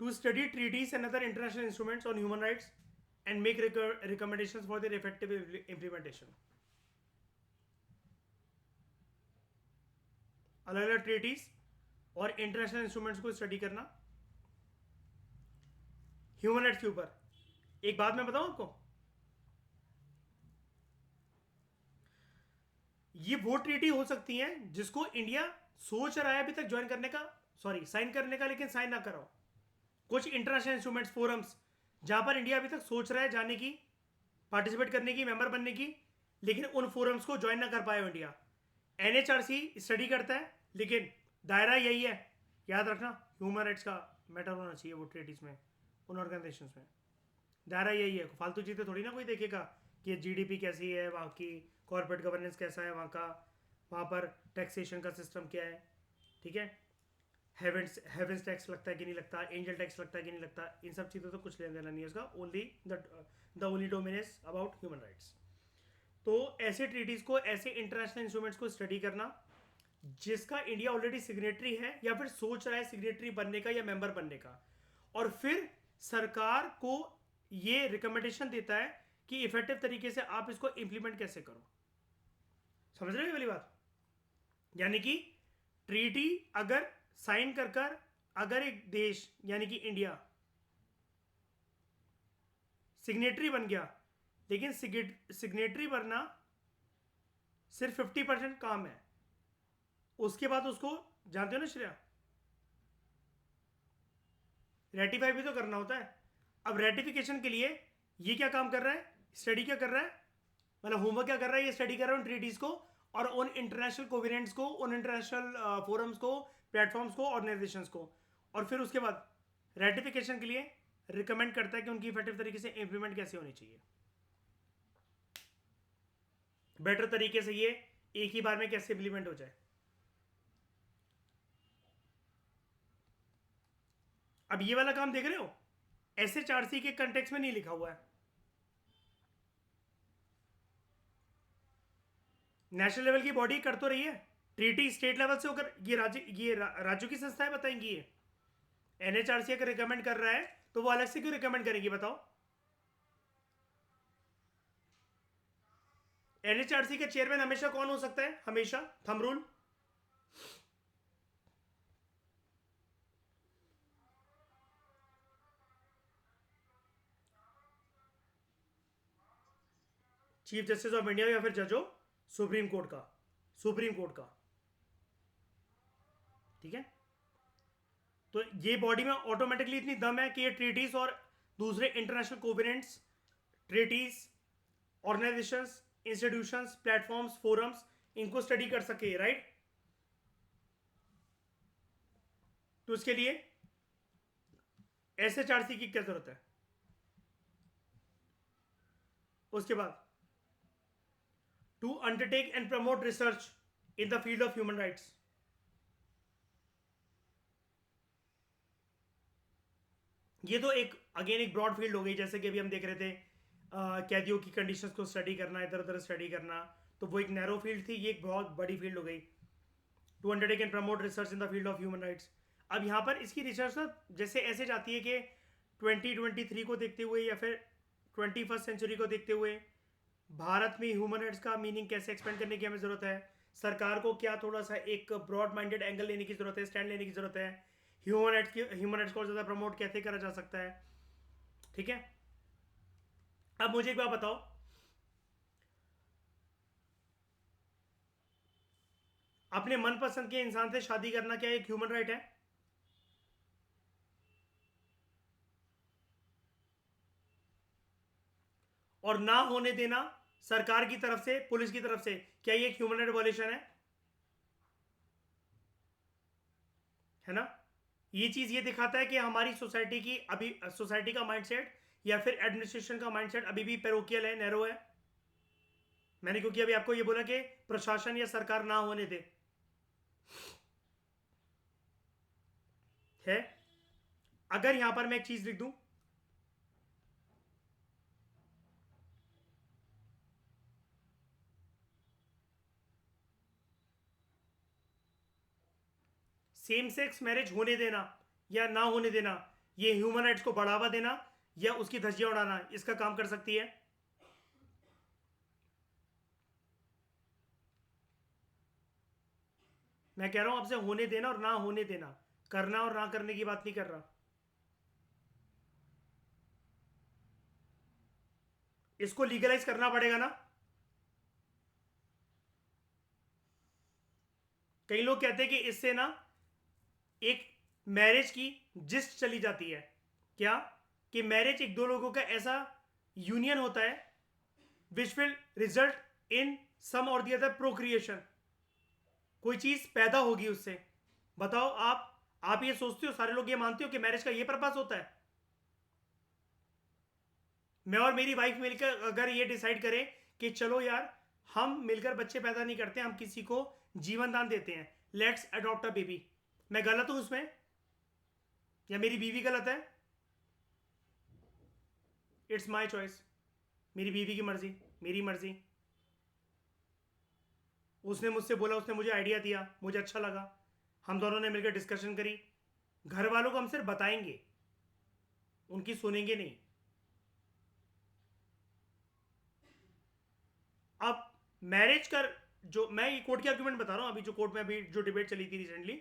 to study treaties and other international instruments on human rights and make recommendations for their effective implementation. अलग अलग ट्रीटीज और इंटरनेशनल इंस्ट्रूमेंट्स को स्टडी करना ह्यूमन राइट्स के ऊपर। एक बात मैं बताऊं आपको, ये वो ट्रीटी हो सकती है जिसको इंडिया सोच रहा है अभी तक ज्वाइन करने का, सॉरी साइन करने का, लेकिन साइन ना कराओ। कुछ इंटरनेशनल इंस्ट्रूमेंट्स फोरम्स जहां पर इंडिया अभी तक सोच रहा है जाने की, पार्टिसिपेट करने की, मेंबर बनने की, लेकिन उन फोरम्स को ज्वाइन ना कर पाए इंडिया। एनएचआरसी स्टडी करता है लेकिन दायरा यही है, याद रखना ह्यूमन राइट्स का मैटर होना चाहिए वो ट्रीटीज में, उन ऑर्गेनाइजेशन में। दायरा यही है, फालतू चीज़ें थोड़ी ना कोई देखेगा कि जीडीपी कैसी है वहाँ की, कॉर्पोरेट गवर्नेंस कैसा है वहाँ का, वहाँ पर टैक्सेशन का सिस्टम क्या है, ठीक है? हेवेंस टैक्स लगता है कि नहीं लगता, एंजल टैक्स लगता है कि नहीं लगता, इन सब चीज़ों तो कुछ लेना देना नहीं है उसका। Only the only domain is about human rights. तो ऐसे ट्रीटीज़ को, ऐसे इंटरनेशनल इंस्ट्रूमेंट्स को स्टडी करना जिसका इंडिया ऑलरेडी सिग्नेटरी है या फिर सोच रहा है सिग्नेटरी बनने का या मेंबर बनने का, और फिर सरकार को ये रिकमेंडेशन देता है कि इफेक्टिव तरीके से आप इसको इंप्लीमेंट कैसे करो। समझ रहे हो ये वाली बात? यानी कि ट्रीटी अगर साइन कर कर अगर एक देश यानी कि इंडिया सिग्नेटरी बन गया, लेकिन सिग्नेटरी बनना सिर्फ 50% काम है, उसके बाद उसको जानते हो ना श्रेया, रेटिफाई भी तो करना होता है। अब रेटिफिकेशन के लिए ये क्या काम कर रहा है, स्टडी क्या कर रहा है, मतलब होमवर्क क्या कर रहा है, ये स्टडी कर रहा है उन ट्रीटीज को और उन इंटरनेशनल कोविनेंट्स को, उन इंटरनेशनल फोरम्स को, प्लेटफॉर्म्स को, ऑर्गेनाइजेशंस को, और फिर उसके बाद रेटिफिकेशन के लिए रिकमेंड करता है कि उनकी इफेक्टिव तरीके से इंप्लीमेंट कैसे होनी चाहिए, बेटर तरीके से ये एक ही बार में कैसे इंप्लीमेंट हो जाए। अब ये वाला काम देख रहे हो, SHRC के कंटेक्स्ट में नहीं लिखा हुआ है, नेशनल लेवल की बॉडी कर तो रही है, ट्रीटी स्टेट लेवल से होकर ये राज्यों की संस्थाएं बताएंगी। ये NHRC अगर रिकमेंड कर रहा है तो वो अलग से क्यों रिकमेंड करेगी बताओ? NHRC का चेयरमैन हमेशा कौन हो सकता है? हमेशा thumb rule, chief justice of India या फिर जज हो सुप्रीम कोर्ट का, सुप्रीम कोर्ट का, ठीक है। तो ये बॉडी में ऑटोमेटिकली इतनी दम है कि ये ट्रीटीज और दूसरे international covenants, treaties, organisations, institutions, platforms, forums, इनको स्टडी कर सके, राइट। तो उसके लिए SHRC की क्या जरूरत है? उसके बाद to undertake and promote research in the field of human rights. ये तो एक अगेन एक ब्रॉड फील्ड हो गई, जैसे कि अभी हम देख रहे थे कैदियों की कंडीशंस को स्टडी करना, इधर उधर स्टडी करना, तो वो एक नैरो फील्ड थी, ये एक बहुत बड़ी फील्ड हो गई। To undertake and promote research in the field of human rights. अब यहाँ पर इसकी रिसर्च ना जैसे ऐसे जाती है कि 2023 को देखते हुए या फिर 21st सेंचुरी को देखते हुए भारत में ह्यूमन राइट्स का मीनिंग कैसे एक्सपेंड करने की हमें ज़रूरत है, सरकार को क्या थोड़ा सा एक ब्रॉड माइंडेड एंगल लेने की ज़रूरत है, स्टैंड लेने की ज़रूरत है, ह्यूमन राइट्स को ज़्यादा प्रमोट कैसे करा जा सकता है, ठीक है। अब मुझे एक बात बताओ, अपने मनपसंद के इंसान से शादी करना क्या एक ह्यूमन राइट है? और ना होने देना सरकार की तरफ से, पुलिस की तरफ से, क्या ये एक ह्यूमन राइट वायलेशन है ना? ये चीज ये दिखाता है कि हमारी सोसाइटी की अभी सोसाइटी का माइंडसेट या फिर एडमिनिस्ट्रेशन का माइंडसेट अभी भी पैरोकियल है, नैरो है। मैंने क्योंकि अभी आपको ये बोला कि प्रशासन या सरकार ना होने दे, है। अगर यहां पर मैं एक चीज लिख दूं, सेम सेक्स मैरिज होने देना या ना होने देना, ये ह्यूमन राइट्स को बढ़ावा देना या उसकी धज्जियां उड़ाना, इसका काम कर सकती है। मैं कह रहा हूं आपसे होने देना और ना होने देना, करना और ना करने की बात नहीं कर रहा। इसको लीगलाइज करना पड़ेगा ना। कई लोग कहते हैं कि इससे ना एक मैरिज की जिस्ट चली जाती है। क्या? कि मैरिज एक दो लोगों का ऐसा यूनियन होता है विच विल रिजल्ट इन सम और दी अदर प्रोक्रिएशन, कोई चीज पैदा होगी उससे। बताओ आप ये सोचते हो, सारे लोग ये मानते हो कि मैरिज का ये पर्पस होता है? मैं और मेरी वाइफ मिलकर अगर ये डिसाइड करें कि चलो यार हम मिलकर बच्चे पैदा नहीं करते, हम किसी को जीवन दान देते हैं, लेट्स अडॉप्ट अ बेबी, मैं गलत हूं उसमें? या मेरी बीवी गलत है? इट्स माई चॉइस, मेरी बीवी की मर्जी, मेरी मर्जी। उसने मुझसे बोला, उसने मुझे आइडिया दिया, मुझे अच्छा लगा, हम दोनों ने मिलकर डिस्कशन करी। घर वालों को हम सिर्फ बताएंगे, उनकी सुनेंगे नहीं। अब मैरिज कर, जो मैं ये कोर्ट की आर्ग्यूमेंट बता रहा हूँ, अभी जो कोर्ट में अभी जो डिबेट चली थी रिसेंटली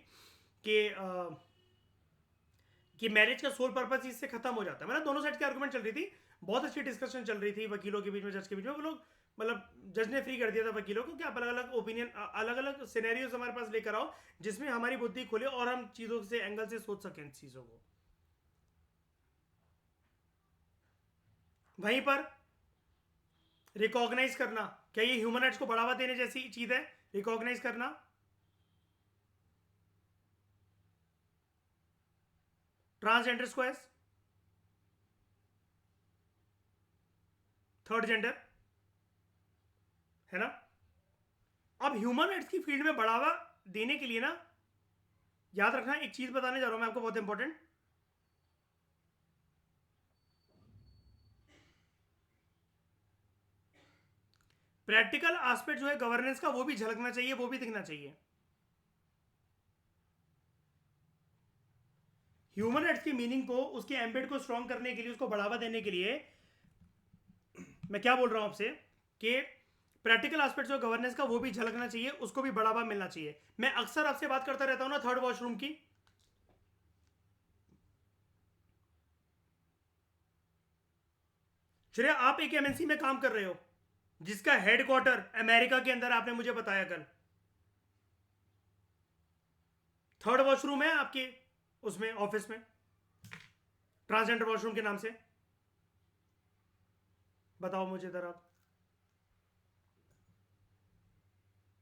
कि मैरिज का सोल पर्पस इससे खत्म हो जाता है। मतलब दोनों साइड की आर्गुमेंट चल रही थी, बहुत अच्छी डिस्कशन चल रही थी वकीलों के बीच में, जज के बीच में। वो लोग मतलब जज ने फ्री कर दिया था वकीलों को कि आप अलग अलग ओपिनियन, अलग अलग सिनेरियोज हमारे पास लेकर आओ जिसमें हमारी बुद्धि खुले और हम चीज़ों से एंगल से सोच सकें चीज़ों को। वहीं पर रिकॉग्नाइज करना, क्या ये ह्यूमन राइट्स को बढ़ावा देने जैसी चीज़ है? रिकॉग्नाइज करना, ट्रांसजेंडर को एज थर्ड जेंडर, है ना? अब ह्यूमन राइट्स की फील्ड में बढ़ावा देने के लिए ना, याद रखना, एक चीज बताने जा रहा हूं मैं आपको, बहुत इंपॉर्टेंट। प्रैक्टिकल एस्पेक्ट जो है गवर्नेंस का, वो भी झलकना चाहिए, वो भी दिखना चाहिए। ह्यूमन राइट्स की मीनिंग को, उसके एम्बेड को स्ट्रॉन्ग करने के लिए, उसको बढ़ावा देने के लिए मैं क्या बोल रहा हूं आपसे कि प्रैक्टिकल एस्पेक्ट जो गवर्नेंस का, वो भी झलकना चाहिए, उसको भी बढ़ावा मिलना चाहिए। मैं अक्सर आपसे बात करता रहता हूं ना थर्ड वॉशरूम की। श्रेया, आप एक एमएनसी में काम कर रहे हो जिसका हेडक्वार्टर अमेरिका के अंदर, आपने मुझे बताया कल। थर्ड वॉशरूम है आपके उसमें ऑफिस में, ट्रांसजेंडर वॉशरूम के नाम से। बताओ मुझे जरा।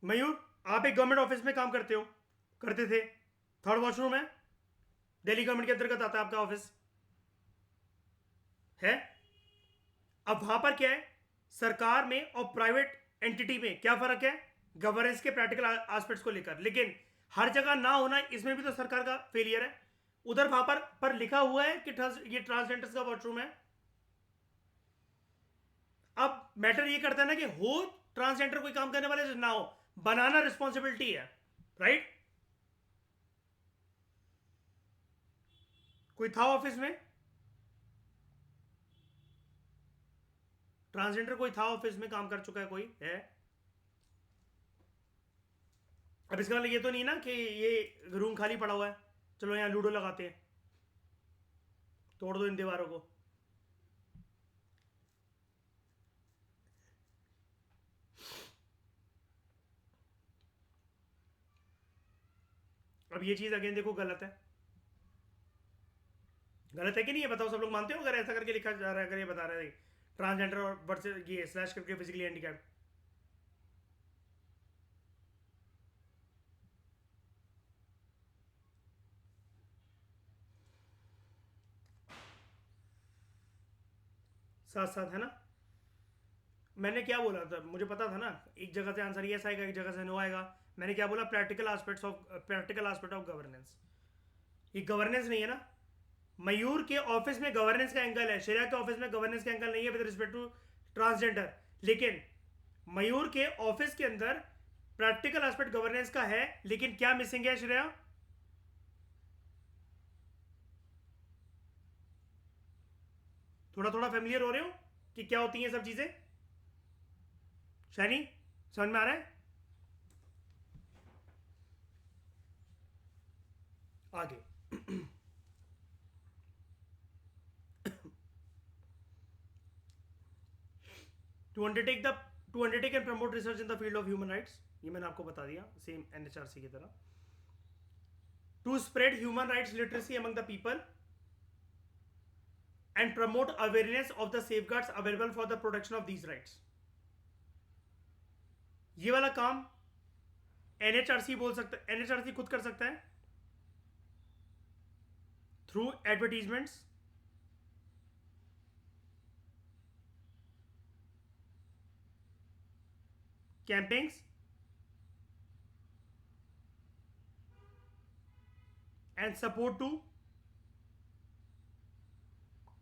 मयूर, आप एक गवर्नमेंट ऑफिस में काम करते हो, करते थे, थर्ड वॉशरूम है, दिल्ली गवर्नमेंट के अंतर्गत आता है आपका ऑफिस, है। अब वहां पर क्या है, सरकार में और प्राइवेट एंटिटी में क्या फर्क है? गवर्नेंस के प्रैक्टिकल एस्पेक्ट्स को लेकर। लेकिन हर जगह ना होना, इसमें भी तो सरकार का फेलियर है। उधर वहां पर लिखा हुआ है कि ये ट्रांसजेंडर्स का वॉशरूम है। अब मैटर ये करता है ना कि हो ट्रांसजेंडर कोई काम करने वाले से ना हो, बनाना रिस्पॉन्सिबिलिटी है, राइट? कोई था ऑफिस में ट्रांसजेंडर, कोई था ऑफिस में काम कर चुका है, कोई है? अब इसका मतलब ये तो नहीं ना कि ये रूम खाली पड़ा हुआ है, चलो यहाँ लूडो लगाते हैं, तोड़ दो इन दीवारों को। अब ये चीज अगेन देखो गलत है, गलत है कि नहीं, ये बताओ। सब लोग मानते हो अगर ऐसा करके लिखा जा रहा है, अगर ये बता रहे हैं ट्रांसजेंडर और वर्सेस ये स्लैश करके फिजिकली हैंडीकैप? साथ साथ, है ना? मैंने क्या बोला था, मुझे पता था ना, एक जगह से आंसर यस आएगा, एक जगह से नो आएगा। मैंने क्या बोला? Practical aspect of governance. ये गवर्नेंस नहीं है ना। मयूर के ऑफिस में गवर्नेंस का एंगल है, श्रेया के ऑफिस में गवर्नेंस का एंगल नहीं है विद रिस्पेक्ट टू ट्रांसजेंडर। लेकिन मयूर के ऑफिस के अंदर प्रैक्टिकल एस्पेक्ट गवर्नेंस का है, लेकिन क्या मिसिंग है श्रेया? थोड़ा थोड़ा फेमिलियर हो रहे हो कि क्या होती हैं सब चीजें? शैनी, समझ में आ रहा है? आगे to undertake the to undertake and promote research in the field of human rights, ये मैंने आपको बता दिया, सेम एनएचआरसी की तरह। To spread human rights literacy among the people and promote awareness of the safeguards available for the protection of these rights. ये वाला काम एनएचआरसी बोल सकता है, एनएचआरसी खुद कर सकता है through advertisements, campaigns and support to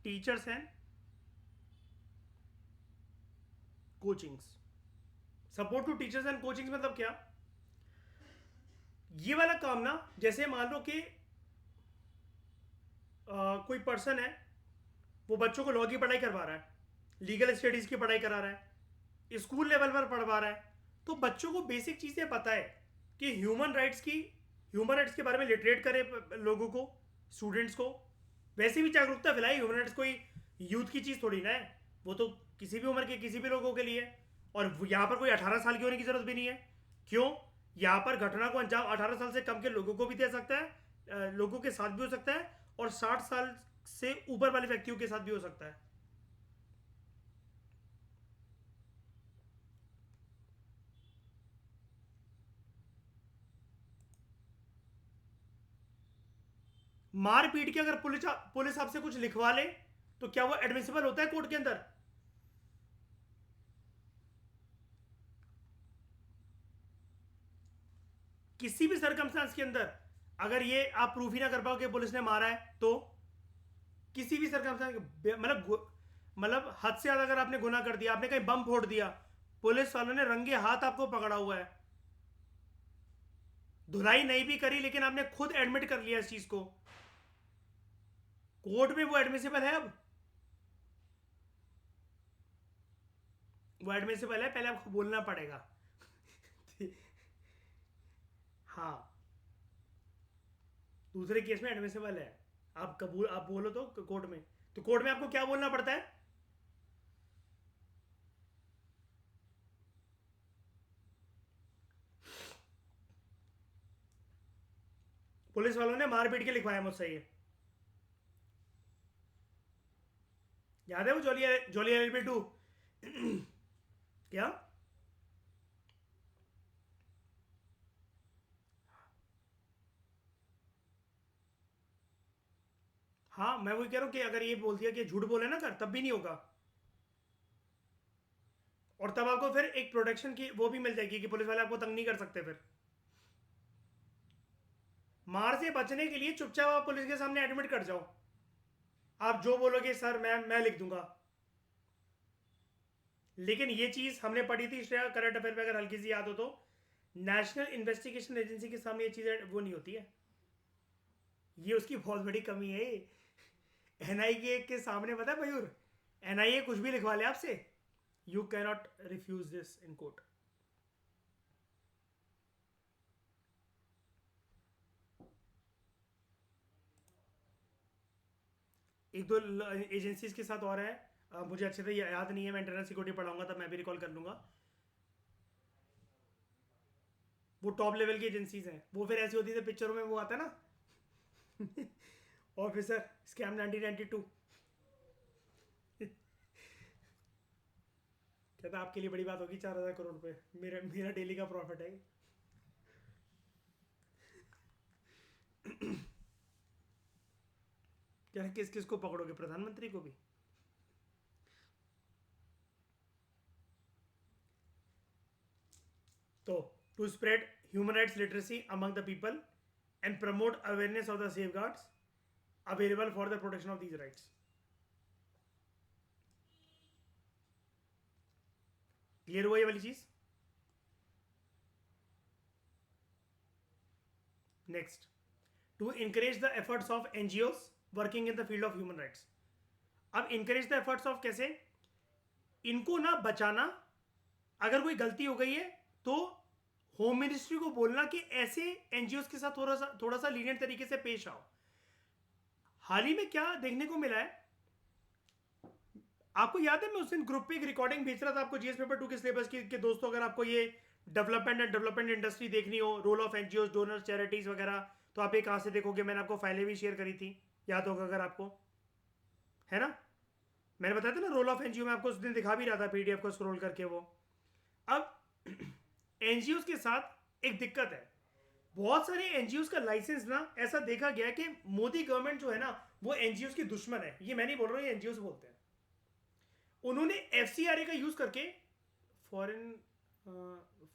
teachers and coachings. Support to teachers and coachings मतलब क्या? ये वाला काम ना, जैसे मान लो कि कोई पर्सन है, वो बच्चों को लॉ की पढ़ाई करवा रहा है, लीगल स्टडीज़ की पढ़ाई करा रहा है, स्कूल लेवल पर पढ़वा रहा है, तो बच्चों को बेसिक चीज़ें पता है कि ह्यूमन राइट्स के बारे में लिटरेट करे लोगों को, स्टूडेंट्स को। वैसे भी जागरूकता फैलाए। ह्यूमन राइट्स कोई यूथ की चीज़ थोड़ी ना है, वो तो किसी भी उम्र के किसी भी लोगों के लिए है। और यहाँ पर कोई 18 साल की होने की जरूरत भी नहीं है। क्यों? यहाँ पर घटना को अंजाम 18 साल से कम के लोगों को भी दे सकता है, लोगों के साथ भी हो सकता है, और 60 साल से ऊपर वाले व्यक्तियों के साथ भी हो सकता है। मार पीट के अगर पुलिस आपसे कुछ लिखवा ले, तो क्या वो एडमिसिबल होता है कोर्ट के अंदर? किसी भी सरकमस्टांस के अंदर अगर ये आप प्रूफ ही ना कर पाओ कि पुलिस ने मारा है, तो किसी भी सरकमस्टांस, मतलब हद से ज्यादा अगर आपने गुनाह कर दिया, आपने कहीं बम फोड़ दिया, पुलिस वालों ने रंगे हाथ आपको पकड़ा हुआ है, धुलाई नहीं भी करी, लेकिन आपने खुद एडमिट कर लिया इस चीज को, कोर्ट में वो एडमिसिबल है। अब वो एडमिसिबल है, पहले आपको बोलना पड़ेगा। हाँ, दूसरे केस में एडमिसिबल है। आप बोलो तो कोर्ट में, तो कोर्ट में आपको क्या बोलना पड़ता है? पुलिस वालों ने मार पीट के लिखवाया मुझसे ये। याद है वो जॉली जॉली एलएलबी 2? क्या? हाँ, मैं वही कह रहा हूँ कि अगर ये बोल दिया कि झूठ बोले ना कर, तब भी नहीं होगा। और तब आपको फिर एक प्रोटेक्शन की वो भी मिल जाएगी कि पुलिस वाले आपको तंग नहीं कर सकते फिर। मार से बचने के लिए चुपचाप आप पुलिस के सामने एडमिट कर जाओ। आप जो बोलोगे सर मैं लिख दूंगा। लेकिन ये चीज हमने पढ़ी थी श्रेया करंट अफेयर में, अगर हल्की सी याद हो तो, नेशनल इन्वेस्टिगेशन एजेंसी के सामने ये चीज वो नहीं होती है। ये उसकी बहुत बड़ी कमी है। एनआईए के सामने पता है मयूर, एनआईए कुछ भी लिखवा ले आपसे, you cannot refuse this in court. एक दो एजेंसीज के साथ और है, मुझे अच्छे से याद नहीं है, मैं इंटरनल सिक्योरिटी पढ़ाऊंगा तब मैं भी रिकॉल कर लूंगा। वो टॉप लेवल की एजेंसीज हैं, वो फिर ऐसी होती है पिक्चरों में वो आता है ना, ऑफिसर स्कैम 1992। कहता आपके लिए बड़ी बात होगी, 4,000 करोड़ रुपए मेरा मेरा डेली का प्रॉफिट है। क्या किस किस को पकड़ोगे, प्रधानमंत्री को भी? तो to spread human rights literacy among the people and promote awareness of the safeguards available for the protection of these rights. Clear हुआ ये वाली चीज? Next, to encourage the efforts of NGOs working in the field of human rights. अब encourage the efforts of कैसे? इनको ना बचाना, अगर कोई गलती हो गई है तो होम मिनिस्ट्री को बोलना कि ऐसे एनजीओ के साथ थोड़ा सा लीनियंट तरीके से पेश आओ। हाल ही में क्या देखने को मिला है, आपको याद है मैं उस दिन ग्रुप पे एक रिकॉर्डिंग भेज रहा था आपको जीएस पेपर 2 के सिलेबस की, कि दोस्तों अगर आपको ये डेवलपमेंट इंडस्ट्री देखनी हो, role of NGO, donors, charities वगैरह, तो आप ये कहां से देखोगे? मैंने आपको फाइलें भी शेयर करी थी, याद होगा अगर आपको, है ना? मैंने बताया था ना रोल ऑफ एनजीओ, में आपको उस दिन दिखा भी रहा था पीडीएफ को स्क्रॉल करके वो। अब एनजीओ के साथ एक दिक्कत है, बहुत सारे एनजीओ का लाइसेंस ना, ऐसा देखा गया कि मोदी गवर्नमेंट जो है ना, वो एनजीओ की दुश्मन है। ये मैं नहीं बोल रहा हूँ, ये एनजीओ बोलते हैं। उन्होंने एफसीआरए का यूज करके, foreign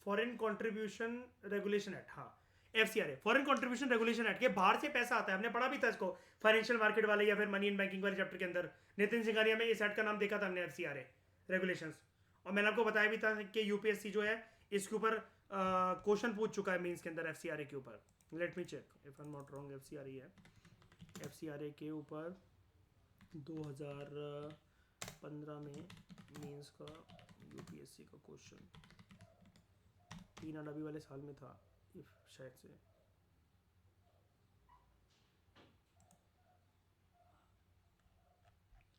foreign contribution regulation act, हाँ FCRA, foreign contribution regulation act, के बाहर से पैसा आता है, हमने पढ़ा भी था इसको फाइनेंशियल मार्केट वाले या फिर मनी एंड बैंकिंग वाले चैप्टर के अंदर। नितिन सिंघानिया में इस एक्ट का नाम देखा था हमने, एफसीआरए रेगुलेशंस। और मैंने आपको बताया भी था कि यूपीएससी जो है इसके ऊपर क्वेश्चन पूछ चुका है मीन्स के अंदर एफसीआरए के ऊपर. Let me check if I am not wrong. FCRA है, एफसीआरए के ऊपर 2015 में मीन्स का यूपीएससी का क्वेश्चन 3 अरबी वाले साल में था इफ शायद से.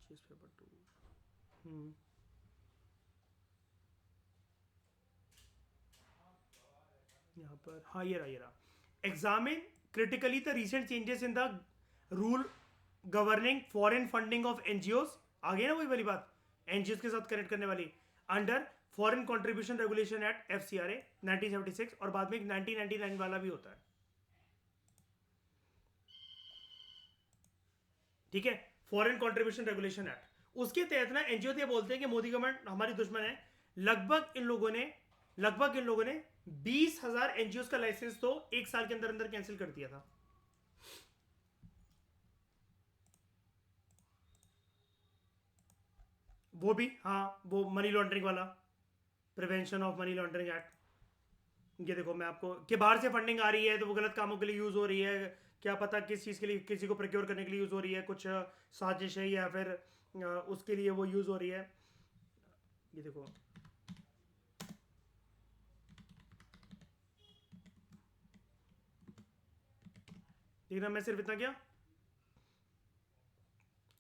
पेपर 2 यहाँ पर. हाँ ये रहा. Examine critically the recent changes in the rule governing foreign funding of NGOs. आ गई ना वही वाली बात, एनजीओज के साथ कनेक्ट करने वाली. Under foreign contribution regulation act FCRA 1976, और बाद में एक 1999 वाला भी होता है. ठीक है, फॉरेन कंट्रीब्यूशन रेगुलेशन एक्ट. उसके तहत ना एनजीओ ये बोलते हैं कि मोदी गवर्नमेंट हमारी दुश्मन है. लगभग इन लोगों ने 20,000 एनजीओ का लाइसेंस तो एक साल के अंदर अंदर कैंसिल कर दिया था. वो भी, हाँ, वो मनी लॉन्ड्रिंग वाला, prevention of money laundering act. ये देखो मैं आपको, कि बाहर से फंडिंग आ रही है तो वो गलत कामों के लिए यूज हो रही है, क्या पता किस चीज़ के लिए, किसी को प्रोक्योर करने के लिए यूज हो रही है, कुछ साजिश है या फिर उसके लिए वो यूज हो रही है. ये देखो देखना, मैं सिर्फ इतना क्या,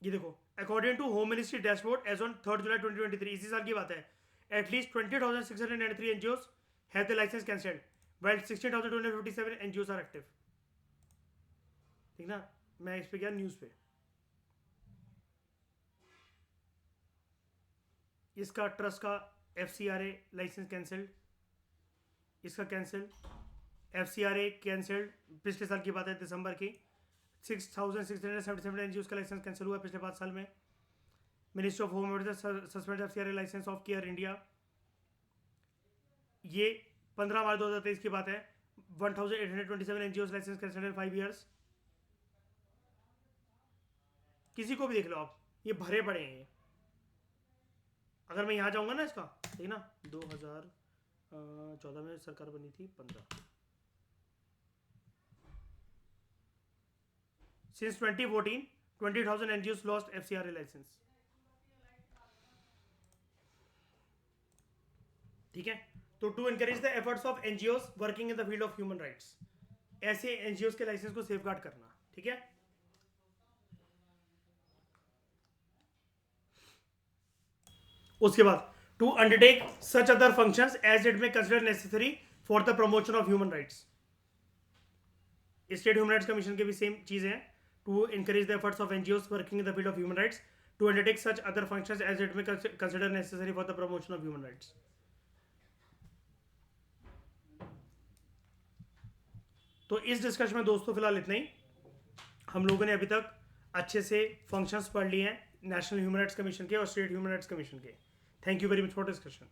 ये देखो according to home ministry dashboard as on 3 July 2023, इसी साल की बात है, at least 20,693 NGOs have the licence cancelled while 16,257 NGOs are active. ठीक ना, मैं इस पे गया न्यूज़ पे. इसका ट्रस्ट का एफसीआरए लाइसेंस कैंसिल्ड, इसका कैंसिल, एफसीआरए कैंसिल्ड. पिछले साल की बात है, दिसंबर की. 6,677 एनजीओ का लाइसेंस कैंसिल हुआ पिछले 5 साल में. Ministry of home affairs suspend FCRA licence of CARE India. ये 15 मार्च 2023 की बात है. 1,827 NGO licence cancel in 5 years. किसी को भी देख लो आप, ये भरे पड़े हैं. अगर मैं यहाँ जाऊँगा ना इसका, ठीक ना, 2014 में सरकार बनी थी, 15. Since 2014, 20,000 NGOs lost FCRA license. ठीक है, तो to encourage the efforts of NGOs working in the field of human rights, ऐसे एनजीओस के लाइसेंस को सेफगार्ड करना. ठीक है, उसके बाद to undertake such other functions as it may consider necessary for the promotion of human rights. State human rights commission के भी सेम चीजें हैं. To encourage the efforts of NGOs working in the field of human rights to undertake such other functions as it may consider necessary for the promotion of human rights. तो इस discussion में दोस्तों फिलहाल इतना ही. हम लोगों ने अभी तक अच्छे से फंक्शंस पढ़ लिए हैं नेशनल ह्यूमन राइट्स कमीशन के और स्टेट ह्यूमन राइट्स कमीशन के. Thank you very much for discussion.